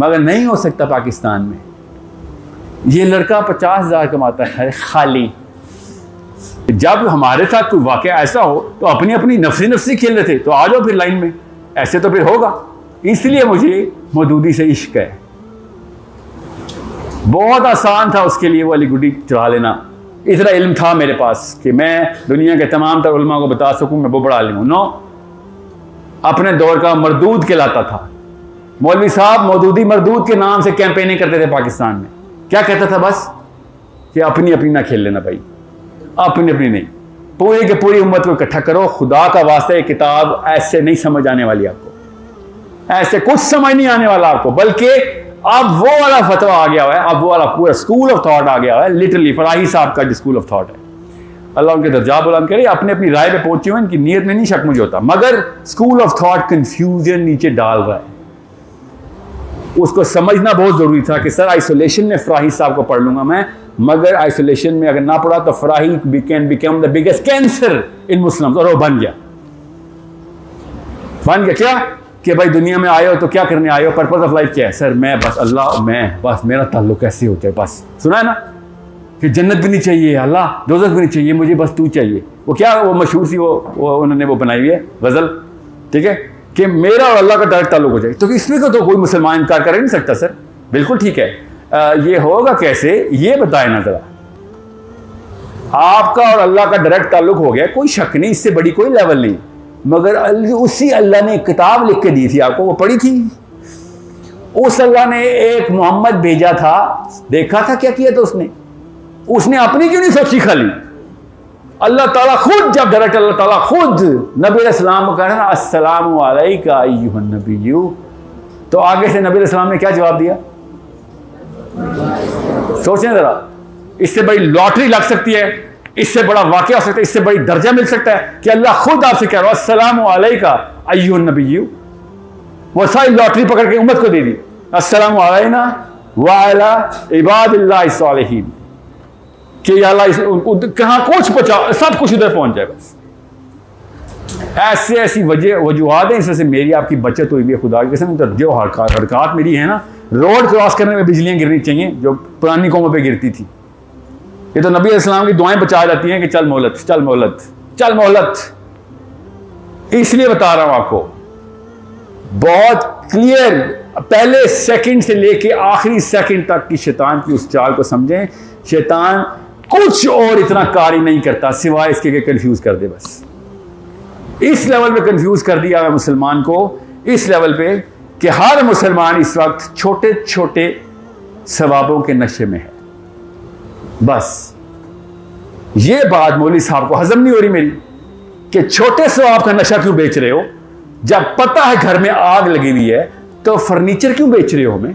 मगर नहीं हो सकता पाकिस्तान में। ये लड़का 50,000 कमाता है खाली। जब हमारे साथ कोई वाकया ऐसा हो तो अपनी अपनी नफसी खेल रहे थे, तो आ जाओ फिर लाइन में, ऐसे तो फिर होगा। इसलिए मुझे मौदूदी से इश्क है। बहुत आसान था उसके लिए वो वाली गुड्डी चढ़ा लेना। इतना इल्म था मेरे पास कि मैं दुनिया के तमाम तर उलमा को बता सकूं मैं वो बड़ा आलिम हूं। नो, अपने दौर का मरदूद कहलाता था। मौलवी साहब मौदूदी मरदूद के नाम से कैंपेनिंग करते थे पाकिस्तान में। क्या कहता था? बस कि अपनी अपनी ना खेल लेना भाई, अपनी अपनी नहीं, पूरी की पूरी उम्मत को इकट्ठा करो। खुदा का वास्ता ये किताब ऐसे नहीं समझ आने वाली आपको, ऐसे कुछ समझ नहीं आने वाला आपको, बल्कि अब वो वाला फतवा आ गया हुआ है, अब वो वाला पूरा स्कूल ऑफ थॉट आ गया हुआ है। लिटरली फराही साहब का जो स्कूल ऑफ थॉट है, अल्लाह उनके दर्जा बुलंद करे, अपने अपनी राय पे पहुंचे हुए, इनकी नीयत में नहीं शक मुझे होता, मगर स्कूल ऑफ थॉट कंफ्यूजन नीचे डाल रहा है। उसको समझना बहुत जरूरी था कि सर आइसोलेशन में फराही साहब को पढ़ लूंगा मैं, मगर आइसोलेशन में अगर ना पढ़ा तो फराही can become the biggest cancer in Muslims, और वो बन गया क्या कि भाई दुनिया में आए हो तो क्या करने आए हो, पर्पस ऑफ लाइफ क्या है? सर मैं बस अल्लाह, मैं बस मेरा ताल्लुक कैसे हो जाए, बस सुना है ना कि जन्नत भी नहीं चाहिए अल्लाह, दोज़ख भी नहीं चाहिए, मुझे बस तू चाहिए। वो क्या वो मशहूर सी वो उन्होंने वो बनाई हुई है गज़ल, ठीक है, कि मेरा और अल्लाह का डायरेक्ट ताल्लुक हो जाए। तो इसमें को तो कोई मुसलमान इनकार कर ही नहीं सकता। सर बिल्कुल ठीक है, ये होगा कैसे, ये बताए ना जरा। आपका और अल्लाह का डायरेक्ट ताल्लुक हो गया, कोई शक नहीं, इससे बड़ी कोई लेवल नहीं, मगर उसी अल्लाह ने एक किताब लिख के दी थी आपको, वो पढ़ी थी। उस अल्लाह ने एक मोहम्मद भेजा था, देखा था क्या किया था उसने अपनी क्यों नहीं सोची खाली? अल्लाह ताला खुद, जब डायरेक्ट अल्लाह ताला खुद नबी अलैहिस्सलाम को कह रहे ना अस्सलामु अलैका अय्युहन नबिय्यु, तो आगे से नबी अलैहिस्सलाम ने क्या जवाब दिया? सोचें जरा, इससे बड़ी लॉटरी लग सकती है, इससे बड़ा वाकया हो सकता है, इससे बड़ी दर्जा मिल सकता है कि अल्लाह खुद आपसे कह रहा है अस्सलामु अलैका अय्युहन नबिय्यु। वो सारी लॉटरी पकड़ के उम्मत को दे दी, अस्सलामु अलैना व अला इबादिल्लाहि सालिहीन, कि अल्लाह कहाँ कुछ पहुंचा, सब कुछ उधर पहुंच जाए। बस ऐसी वजूहत है, इसमें से मेरी आपकी बचत हुई भी है खुदा की कसम। तो जो हरकत मेरी है ना, रोड क्रॉस करने में बिजलियां गिरनी चाहिए जो पुरानी कौमों पे गिरती थी। ये तो नबी अलैहिस्सलाम की दुआएं बचा जाती हैं कि चल मोहलत, चल मोहलत, चल मोहलत। इसलिए बता रहा हूं आपको बहुत क्लियर, पहले सेकंड से लेके आखिरी सेकंड तक की शैतान की उस चाल को समझें। शैतान कुछ और इतना कार्य नहीं करता सिवाय इसके कि कंफ्यूज कर दे। बस इस लेवल पे कंफ्यूज कर दिया है मुसलमान को, इस लेवल पे कि हर मुसलमान इस वक्त छोटे छोटे सवाबों के नशे में है। बस ये बात मौलवी साहब को हजम नहीं हो रही मेरी कि छोटे सवाब का नशा क्यों बेच रहे हो, जब पता है घर में आग लगी हुई है तो फर्नीचर क्यों बेच रहे हो हमें?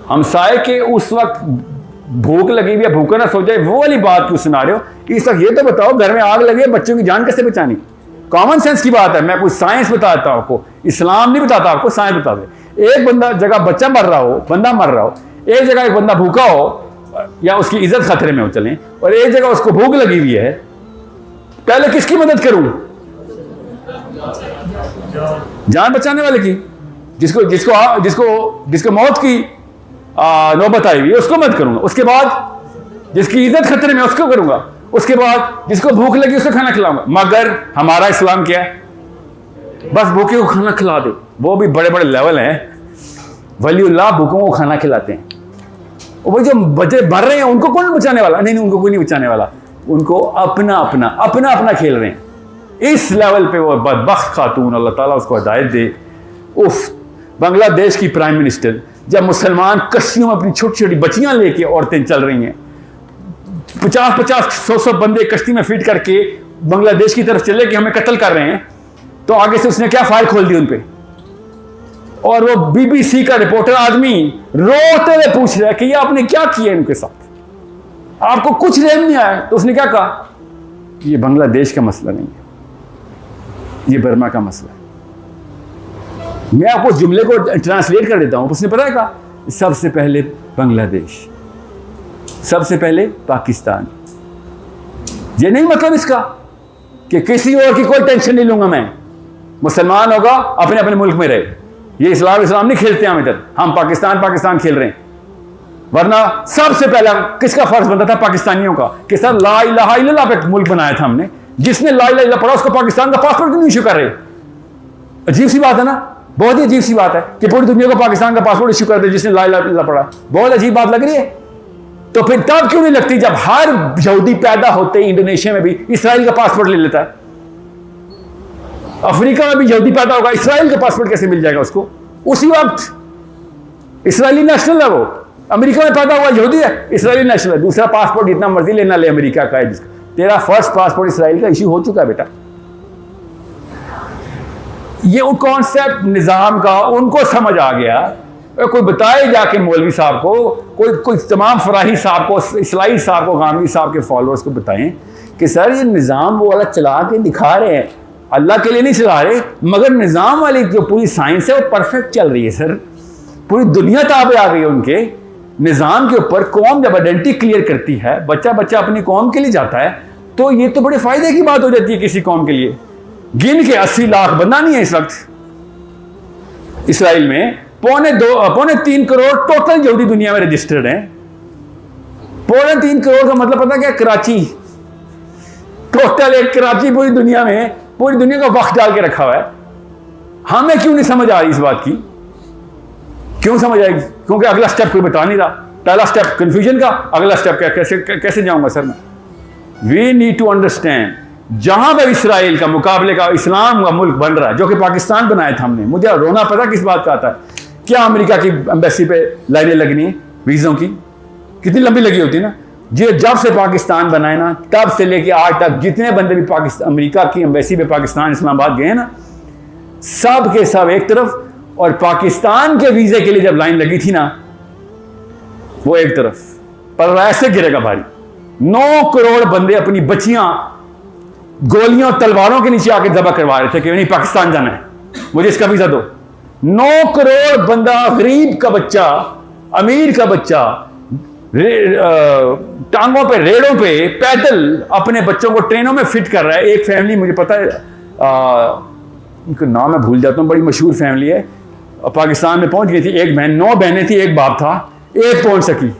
हमसाए के उस वक्त भूख लगी हुई है, भूखा ना सो जाए, वो वाली बात क्यों सुना रहे हो? इस वक्त ये तो बताओ घर में आग लगी है, बच्चों की जान कैसे बचानी? कॉमन सेंस की बात है, मैं कोई साइंस बताता हूं आपको, इस्लाम नहीं बताता आपको, साइंस बता दे। एक बंदा जगह बच्चा मर रहा हो, बंदा मर रहा हो, एक जगह एक बंदा भूखा हो या उसकी इज्जत खतरे में हो चलें, और एक जगह उसको भूख लगी हुई है, पहले किसकी मदद करूं? जान बचाने वाले की, जिसको जिसको जिसको जिसको मौत की नौबत आई हुई है उसको मत करूंगा, उसके बाद जिसकी इज्जत खतरे में उसको करूंगा, उसके बाद जिसको भूख लगी उसको खाना खिलाऊंगा। मगर हमारा इस्लाम क्या है? बस भूखे को खाना खिला दे। वो भी बड़े बड़े लेवल हैं, वलीउल्लाह भूखों को खाना खिलाते हैं। और वो जो बच्चे मर रहे हैं उनको कौन बचाने वाला? नहीं, उनको कोई नहीं बचाने वाला, उनको अपना अपना खेल रहे हैं। इस लेवल पे वो बदबख्त खातून, अल्लाह ताला उसको हिदायत दे, उफ, बांग्लादेश की प्राइम मिनिस्टर, जब मुसलमान कश्तियों में अपनी छोटी छोटी बच्चियां लेके औरतें चल रही हैं, 50-50, 100-100 बंदे कश्ती में फिट करके बांग्लादेश की तरफ चले कि हमें कत्ल कर रहे हैं, तो आगे से उसने क्या फाइल खोल दी उन पे, और वो BBC का रिपोर्टर आदमी रोते हुए पूछ रहा है कि ये आपने क्या किया इनके साथ, आपको कुछ रहम नहीं आया? तो उसने क्या कहा, ये बांग्लादेश का मसला नहीं है, ये बर्मा का मसला है। मैं आपको जुमले को ट्रांसलेट कर देता हूं। उसने पता है कहा, सबसे पहले बांग्लादेश, सबसे पहले पाकिस्तान। ये नहीं मतलब इसका कि किसी और की कोई टेंशन नहीं लूंगा मैं, मुसलमान होगा अपने अपने मुल्क में रहे, ये इस्लाम नहीं खेलते हम इधर, हम पाकिस्तान खेल रहे हैं। वरना सबसे पहला किसका फर्ज बनता था? पाकिस्तानियों का, कि सर ला इलाहा इल्लल्लाह पे मुल्क बनाया था हमने, जिसने ला इलाहा इल्लल्लाह पढ़ा उसको पाकिस्तान का पासपोर्ट क्यों नहीं इशू कर रहे? अजीब सी बात है ना, बहुत ही अजीब सी बात है कि पूरी दुनिया को पाकिस्तान का पासपोर्ट इशू कर दे जिसने ला इलाहा इल्लल्लाह पढ़ा। बहुत अजीब बात लग रही है। तो फिर तब क्यों नहीं लगती जब हर यहूदी पैदा होते ही इंडोनेशिया में भी इसराइल का पासपोर्ट ले लेता है, अफ्रीका में भी यहूदी पैदा होगा, इसराइल का पासपोर्ट कैसे मिल जाएगा उसको? उसी वक्त इसराइली नेशनल है वो, अमेरिका में पैदा हुआ यहूदी है, इसराइली नेशनल है। दूसरा पासपोर्ट जितना मर्जी लेना ले अमेरिका का है, तेरा फर्स्ट पासपोर्ट इसराइल का इश्यू हो चुका है बेटा। ये वो कॉन्सेप्ट निज़ाम का उनको समझ आ गया। कोई बताए जाके मौलवी साहब को, कोई तमाम फराही साहब को, इस्लाही साहब को, गांधी साहब के फॉलोअर्स को बताएं कि सर ये निज़ाम वो वाला चला के दिखा रहे हैं, अल्लाह के लिए नहीं चला रहे, मगर निज़ाम वाली जो पूरी साइंस है वो परफेक्ट चल रही है सर। पूरी दुनिया ताबे आ गई है उनके निज़ाम के ऊपर। कौम जब आइडेंटिटी क्लियर करती है, बच्चा बच्चा अपनी कौम के लिए जाता है, तो ये तो बड़े फ़ायदे की बात हो जाती है किसी कौम के लिए। गिन के 80 लाख बंदा नहीं है इस वक्त इसराइल में, 2.25 करोड़ टोटल यहूदी दुनिया में रजिस्टर्ड हैं। 3.25 करोड़ का मतलब पता क्या, कराची टोटल एक कराची पूरी दुनिया में, पूरी दुनिया का वक्त डाल के रखा हुआ है। हमें क्यों नहीं समझ आ रही इस बात की? क्यों समझ आएगी? क्योंकि अगला स्टेप कोई बता नहीं रहा। पहला स्टेप कंफ्यूजन का, अगला स्टेप कैसे जाऊंगा सर मैं? वी नीड टू अंडरस्टैंड, जहां पर इसराइल का मुकाबले का इस्लाम का मुल्क बन रहा है, जो कि पाकिस्तान बनाया था हमने। मुझे रोना पता किस बात का आता है, क्या अमेरिका की एम्बेसी पे लाइनें लगनी है वीज़ों की, कितनी लंबी लगी होती है ना। जब से पाकिस्तान बनाए ना, तब से लेके आज तक जितने बंदे भी अमेरिका की एम्बेसी पे पाकिस्तान इस्लामाबाद गए ना, सब के सब एक तरफ, और पाकिस्तान के वीज़े के लिए जब लाइन लगी थी ना, वो एक तरफ। पर ऐसे गिरेगा भारी। 9 करोड़ बंदे अपनी बच्चियां गोलियों तलवारों के नीचे आके दबा करवा रहे थे कि नहीं पाकिस्तान जाना है, मुझे इसका वीज़ा दो। 9 करोड़ बंदा, गरीब का बच्चा, अमीर का बच्चा, टांगों पे, रेड़ों पे, पैदल अपने बच्चों को ट्रेनों में फिट कर रहा है। एक फैमिली, मुझे पता है, उनका नाम मैं भूल जाता हूँ, बड़ी मशहूर फैमिली है, पाकिस्तान में पहुंच गई थी। एक बहन, 9 बहनें थी, एक बाप था, एक पहुंच सकी।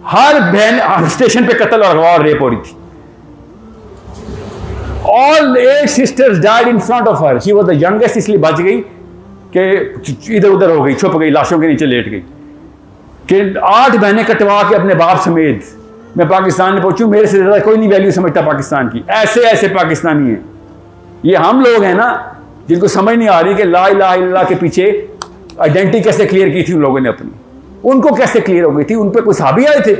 हर बहन स्टेशन पे कत्ल और अगवा और रेप हो रही थी। All 8 sisters died in front of her. She was the youngest, इसलिए बच गई कि इधर उधर हो गई, छुप गई, लाशों के नीचे लेट गई। कि 8 बहनें कटवा के अपने बाप समेत मैं पाकिस्तान में पहुंचूं, मेरे से ज़्यादा कोई नहीं वैल्यू समझता पाकिस्तान की। ऐसे ऐसे पाकिस्तानी हैं ये। हम लोग हैं ना जिनको समझ नहीं आ रही कि ला इलाहा इल्लल्लाह के पीछे आइडेंटिटी कैसे क्लियर की थी उन लोगों ने अपनी, उनको कैसे क्लियर हो गई थी। उन पर कोई साहबी आए थे।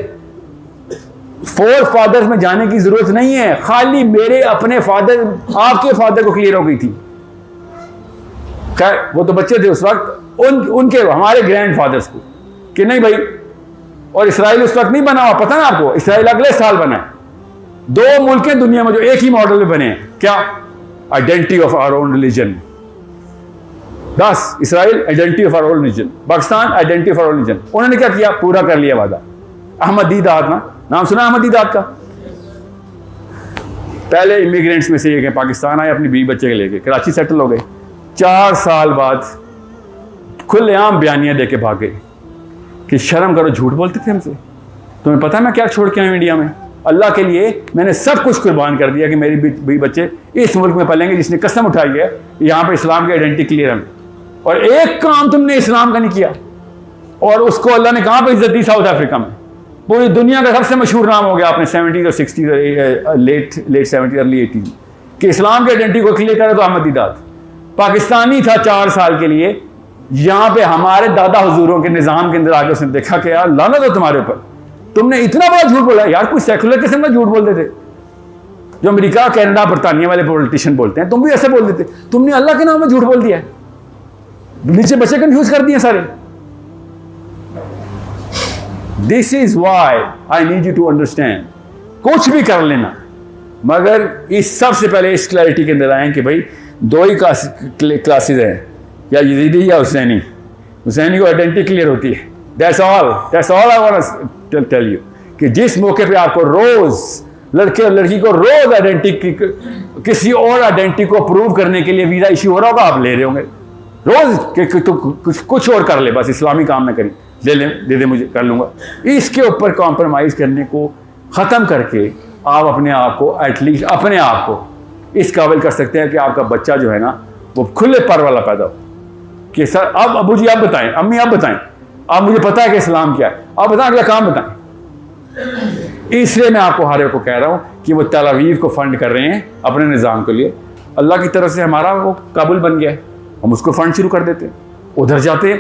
4 फादर्स में जाने की जरूरत नहीं है, खाली मेरे अपने फादर, आपके फादर को क्लियर हो गई थी। खैर वो तो बच्चे थे उस वक्त, उनके हमारे ग्रैंड फादर्स को कि नहीं भाई। और इसराइल उस वक्त नहीं बना हुआ, पता ना आपको, इसराइल अगले साल बना है। 2 मुल्क हैं दुनिया में जो एक ही मॉडल में बने हैं, क्या? Identity of our own religion. बस Israel identity of our own religion, Pakistan identity of our own religion. उन्होंने क्या किया? पूरा कर लिया वादा। अहमदीदाद ना, नाम सुना अहमदीदाद का? पहले इमिग्रेंट्स में से एक है, पाकिस्तान आए, अपनी बीवी बच्चे के लेके कराची सेटल हो गए। 4 साल बाद खुलेआम बयानियां देके भाग गए कि शर्म करो, झूठ बोलते थे हमसे। तुम्हें पता है मैं क्या छोड़ के आया इंडिया में? अल्लाह के लिए मैंने सब कुछ कुर्बान कर दिया कि मेरी बीवी बच्चे इस मुल्क में पलेंगे जिसने कसम उठाई है यहाँ पे इस्लाम की आइडेंटिटी क्लियर है। और एक काम तुमने इस्लाम का नहीं किया, और उसको अल्लाह ने कहाँ पर इज्जत दी? साउथ अफ्रीका में। पूरी दुनिया का सबसे मशहूर नाम हो गया आपने 70s और 60s, late 70s early 80s कि इस्लाम की आइडेंटिटी को क्लियर करे तो अहमदीदाद पाकिस्तानी था 4 साल के लिए। यहाँ पे हमारे दादा हुजूरों के निज़ाम के अंदर आके उसने देखा कि यार लानत हो तुम्हारे ऊपर, तुमने इतना बड़ा झूठ बोला। यार कुछ सेकुलर किस्म का झूठ बोलते थे जो अमेरिका, कनाडा, बरतानिया वाले पॉलिटिशियन बोलते हैं, तुम भी ऐसे बोल देते। तुमने अल्लाह के नाम में झूठ बोल दिया है, नीचे बच्चे कंफ्यूज कर दिए सारे। This is why I need you to understand. कुछ भी कर लेना, मगर इस सबसे पहले इस क्लैरिटी के अंदर आए कि भाई 2 ही क्लासेज हैं, या यजीदी या हुसैनी। हुसैनी को आइडेंटिटी क्लियर होती है। That's all I want to tell you कि जिस मौके पे आपको रोज लड़के और लड़की को रोज आइडेंटिटी, किसी और आइडेंटिटी को प्रूव करने के लिए वीजा इश्यू हो रहा होगा, आप ले रहे होंगे रोज कि तो कुछ और कर ले, बस इस्लामी काम में करी, दे दे मुझे, कर लूंगा। इसके ऊपर कॉम्प्रोमाइज़ करने को ख़त्म करके आप अपने आप को, एटलीस्ट अपने आप को इस काबिल कर सकते हैं कि आपका बच्चा जो है ना वो खुले पर वाला पैदा हो कि सर अब अबू जी आप बताएं, अम्मी आप बताएं, आप मुझे पता है कि इस्लाम क्या है, आप बताएं, अगला काम बताएं। इसलिए मैं आपको हर एक को कह रहा हूँ कि वो तल अवीव को फंड कर रहे हैं अपने निज़ाम के लिए। अल्लाह की तरफ से हमारा वो काबुल बन गया है, हम उसको फंड शुरू कर देते हैं। उधर जाते हैं,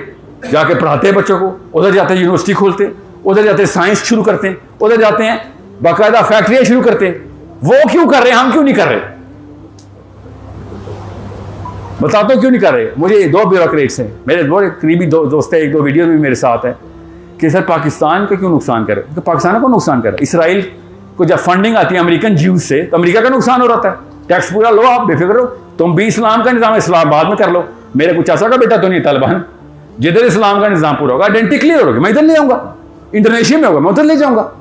जाके पढ़ाते हैं बच्चों को, उधर जाते हैं यूनिवर्सिटी खोलते हैं, उधर जाते हैं साइंस शुरू करते हैं, उधर जाते हैं बाकायदा फैक्ट्रियाँ शुरू करते हैं। वो क्यों कर रहे हैं, हम क्यों नहीं कर रहे? बताता हूँ क्यों नहीं कर रहे। मुझे 2 ब्यूरोक्रेट्स हैं, मेरे बहुत करीबी दोस्त हैं, 1-2 वीडियो में मेरे साथ है कि सर पाकिस्तान को क्यों नुकसान करे। तो पाकिस्तान को नुकसान करे, इसराइल को जब फंडिंग आती है अमेरिकन ज्यूज से तो अमेरिका का नुकसान हो रहा है। टैक्स पूरा लो, आप बेफिक्र हो, तुम भी इस्लाम का निज़ाम इस्लाम बाद में कर लो। मेरे कुछ चाचा का बेटा तो नहीं तालिबान, जिधर इस्लाम का निज़ाम पूरा होगा आइडेंटिटी क्लियर होगी, मैं इधर ले आऊँगा, इंडोनेशिया में होगा मैं उधर ले जाऊँगा।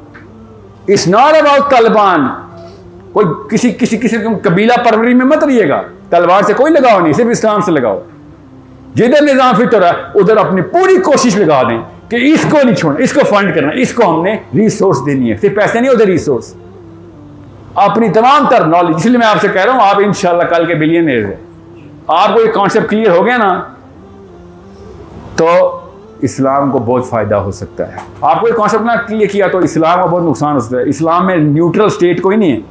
It's not about Taliban. कोई किसी कबीला परवरी में मत रहिएगा, तलवार से कोई लगाव नहीं, सिर्फ इस्लाम से लगाओ। जिधर निज़ाम फिट हो रहा है उधर अपनी पूरी कोशिश लगा दें कि इसको नहीं छोड़ना, इसको फंड करना, इसको हमने रिसोर्स देनी है, सिर्फ पैसे नहीं, उधर रिसोर्स, अपनी तमाम तर नॉलेज। इसलिए मैं आपसे कह रहा हूं आप इंशाल्लाह कल के बिलियनर हैं। आपको ये कॉन्सेप्ट क्लियर हो गया ना तो इस्लाम को बहुत फायदा हो सकता है। आपको ये कॉन्सेप्ट ना क्लियर किया तो इस्लाम को बहुत नुकसान हो सकता है। इस्लाम में न्यूट्रल स्टेट कोई नहीं है,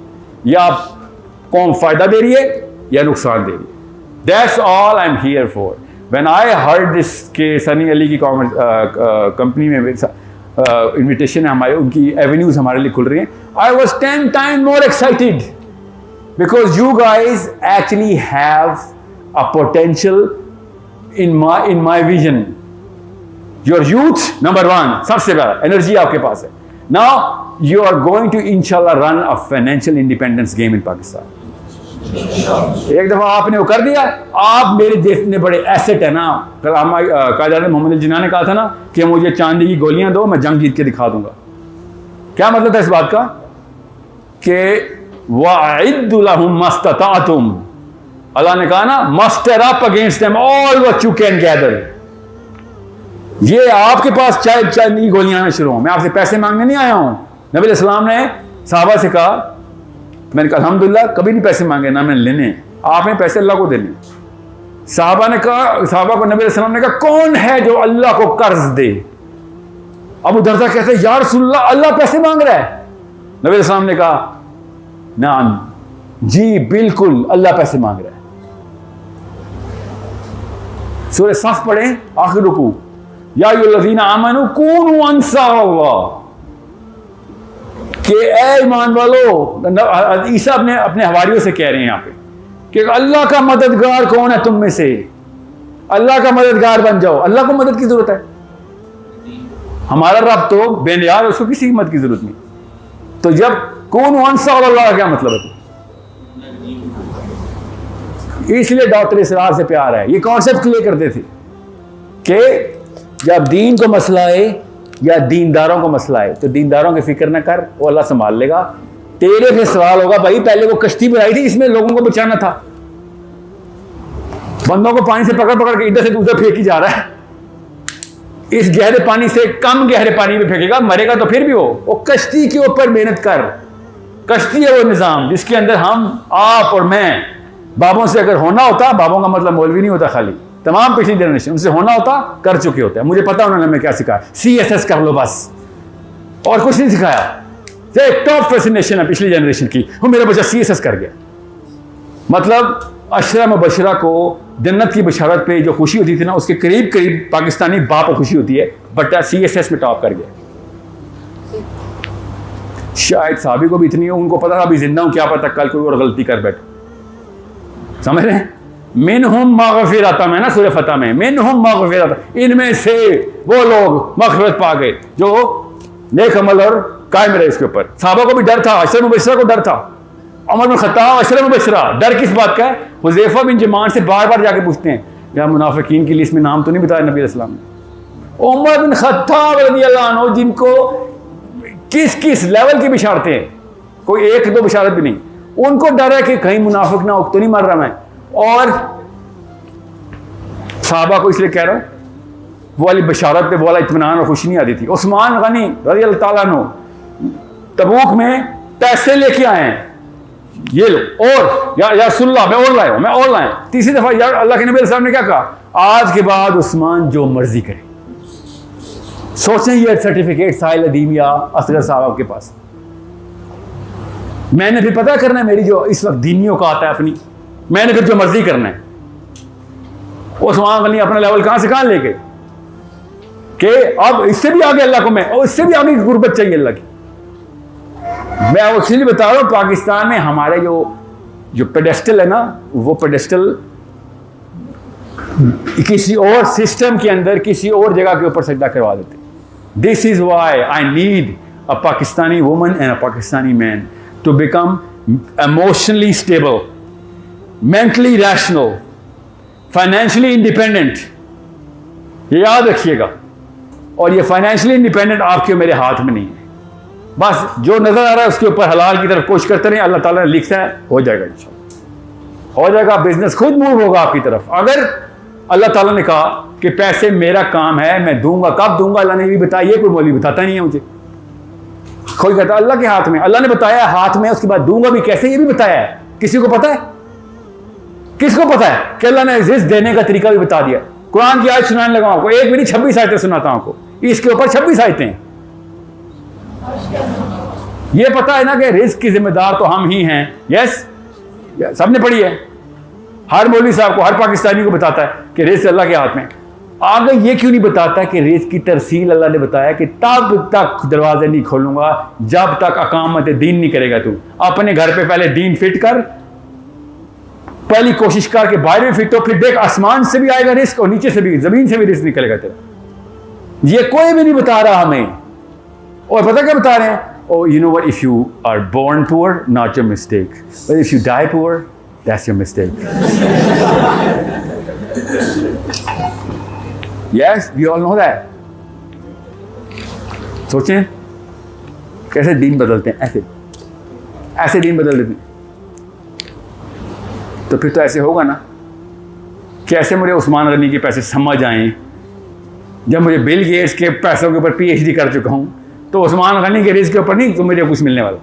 या कौम फायदा दे रही है या नुकसान दे रही है। That's all I am here for. When I heard this के सनी अली की कंपनी में इन्विटेशन है हमारे, उनकी एवेन्यूज हमारे लिए खुल रही हैं, I was 10 times more excited because you guys actually have a potential in my vision. Your youth number 1, सबसे बड़ा एनर्जी आपके पास है। Now you are going to inshallah run a financial independence game in Pakistan. एक दफा आपने वो कर दिया, आप मेरे देश में बड़े एसेट है ना। कल कायदार मोहम्मद जिन्ना ने कहा था ना कि मुझे चांदी की गोलियां दो, मैं जंग जीत के दिखा दूंगा। क्या मतलब था इस बात का कि वअइद्दु लहुम मस्तताअतुम, अल्लाह ने कहा ना muster up against them all what you can gather. ये आपके पास चांदी की गोलियां आना शुरू हो, मैं आपसे पैसे मांगने नहीं आया हूं। नबी अलैहिस्सलाम ने सहाबा से कहा, मैंने कहा अल्हम्दुलिल्लाह कभी नहीं पैसे मांगे ना मैंने लेने, आपने पैसे अल्लाह को देने। साहबा ने कहा, साहबा को नबी अलैहिस्सलाम ने कहा कौन है जो अल्लाह को कर्ज दे। अबू दरदा कहते हैं या रसूलल्लाह अल्लाह पैसे मांग रहा है। नबी अलैहिस्सलाम ने कहा नाम, जी बिल्कुल अल्लाह पैसे मांग रहा है। सूरह सफ पढ़े आखिर रुकू, या अय्युहल्लज़ीना आमनू कूनू अंसारल्लाह, कि ऐ ईमान वालो, ईसा अपने हवारियों से कह रहे हैं यहाँ पे कि अल्लाह का मददगार कौन है तुम में से, अल्लाह का मददगार बन जाओ। अल्लाह को मदद की जरूरत है, हमारा रब तो बेनियाज, उसको किसी की मदद की जरूरत नहीं। तो जब कौन अंसार अल्लाह क्या मतलब है, इसलिए डॉक्टर इसरार से प्यार है। ये कॉन्सेप्ट क्लियर करते थे कि जब दीन को मसला है या दीनदारों को मसला है तो दीनदारों की फिक्र ना कर, वो अल्लाह संभाल लेगा। तेरे फिर सवाल होगा भाई पहले वो कश्ती बनाई थी, इसमें लोगों को बचाना था, बंदों को पानी से पकड़ पकड़ के इधर से उधर फेंकी जा रहा है। इस गहरे पानी से कम गहरे पानी में फेंकेगा, मरेगा तो फिर भी वो कश्ती के ऊपर मेहनत कर। कश्ती है वो निज़ाम जिसके अंदर हम, आप और मैं, बाबों से अगर होना होता, बाबों का मतलब मौलवी नहीं होता खाली, तमाम पिछली जनरेशन उनसे होना होता कर चुके होते हैं। मुझे पता उन्होंने हमें क्या सिखाया, CSS कर लो बस, और कुछ नहीं सिखाया। एक टॉप फैसिनेशन है पिछली जनरेशन की, वो मेरा बच्चा CSS कर गया। मतलब अशरा मुबशरा को जन्नत की बशारत पे जो खुशी होती थी ना, उसके करीब करीब पाकिस्तानी बाप को खुशी होती है, बच्चा CSS में टॉप कर गया। शायद साहबी को भी इतनी हो, उनको पता था अभी जिंदा हूं, क्या पता कल कोई और गलती कर बैठे। समझ रहे हैं? मिनहुम मग़फ़िरतम, है ना सूरह फतह में, मिनहुम मग़फ़िरतम, इनमें से वो लोग मग़फ़िरत पा गए जो नेक अमल और कायम रहे इसके ऊपर। साहबा को भी डर था, अशरा मुबशरा को डर था, उमर बिन खत्ताब अशरा मुबशरा, डर किस बात का है? हुज़ैफ़ा बिन जमान से बार बार जाके पूछते हैं या मुनाफिकीन की लिस्ट में नाम तो नहीं बताया नबी अलैहिस्सलाम ने। उमर बिन खत्ताब रज़ियल्लाहु अन्हु, जिनको किस किस लेवल की बिशारतें हैं, कोई 1-2 बिशारत भी नहीं, उनको डर है कि कहीं मुनाफिक ना हो तो नहीं मर रहा मैं। और साहबा को इसलिए कह रहा हूं, वो वाली बशारत पे वो वाला इत्मीनान और खुशी नहीं आती थी। उस्मान गनी रज़ी अल्लाह ताला अन्हु तबूक में पैसे लेके आए हैं, ये लो, और या सुल्ला मैं और लाया, मैं और लाया। तीसरी दफा यार अल्लाह के नबी साहब ने क्या कहा, आज के बाद उस्मान जो मर्जी करे। सोचें ये सर्टिफिकेट साहिल अदीम या असगर साहब आपके पास, मैंने फिर पता करना है मेरी जो इस वक्त दीनियों का आता है अपनी, मैंने फिर जो मर्जी करना है। उस्मान गनी अपना लेवल कहां से कहां ले गए कि अब इससे भी आगे अल्लाह को मैं, और इससे भी आगे की गुर्बत चाहिए अल्लाह की। मैं इसलिए बता रहा हूं, पाकिस्तान में हमारे जो पेडेस्टल है ना, वो पेडेस्टल किसी और सिस्टम के अंदर किसी और जगह के ऊपर सजदा करवा देते। This is why I need a Pakistani woman and a Pakistani man to become emotionally stable, mentally rational, financially independent. ये याद रखिएगा। और ये फाइनेंशियली इंडिपेंडेंट आपके मेरे हाथ में नहीं है। बस जो नजर आ रहा है उसके ऊपर हलाल की तरफ कोशिश करते रहे, अल्लाह ताला ने लिखा है, हो जाएगा इंशाल्लाह, हो जाएगा। बिजनेस खुद मूव होगा आपकी तरफ। अगर अल्लाह ताला ने कहा कि पैसे मेरा काम है, मैं दूंगा, कब दूंगा अल्लाह ने भी बताया, ये कोई मौलवी बताता नहीं है मुझे। कोई कहता अल्लाह के हाथ में, अल्लाह ने बताया हाथ में, उसके बाद दूंगा भी कैसे ये भी बताया है। किसी को पता है? किसको पता है कि अल्लाह ने रिज़्क़ देने का तरीका भी बता दिया। कुरान की आयत सुनाने लगा आपको, एक भी नहीं 26 आयतें सुनाता हूं आपको, इसके ऊपर 26 आयतें हैं। ये पता है ना कि रिज़्क़ की जिम्मेदार तो हम ही हैं। यस, सबने पढ़ी है। हर मौलवी साहब को, हर पाकिस्तानी को बताता है कि रिज़्क़ अल्लाह के हाथ में। आगे ये क्यों नहीं बताता कि रिज़्क़ की तरसील अल्लाह ने बताया कि तब तक दरवाजे नहीं खोलूंगा जब तक अकामत दीन नहीं करेगा। तू अपने घर पे पहले दीन फिट कर, पहली कोशिश कर कि बाहर भी फिट हो, फिर देख आसमान से भी आएगा रिस्क और नीचे से भी, जमीन से भी रिस्क निकलेगा तेरा। ये कोई भी नहीं बता रहा हमें। और पता क्या बता रहे हैं? Oh, you know what? If you are born poor, not your mistake. But if you die poor, that's your mistake. Yes, we all know that. सोचें कैसे दीन बदलते हैं, ऐसे दीन बदल देते हैं। तो फिर तो ऐसे होगा ना, कैसे मुझे उस्मान गनी के पैसे समझ आए जब मुझे बिल गेट्स के पैसों के ऊपर PhD कर चुका हूं, तो उस्मान गनी के रिस्क के ऊपर नहीं तो मुझे कुछ मिलने वाला।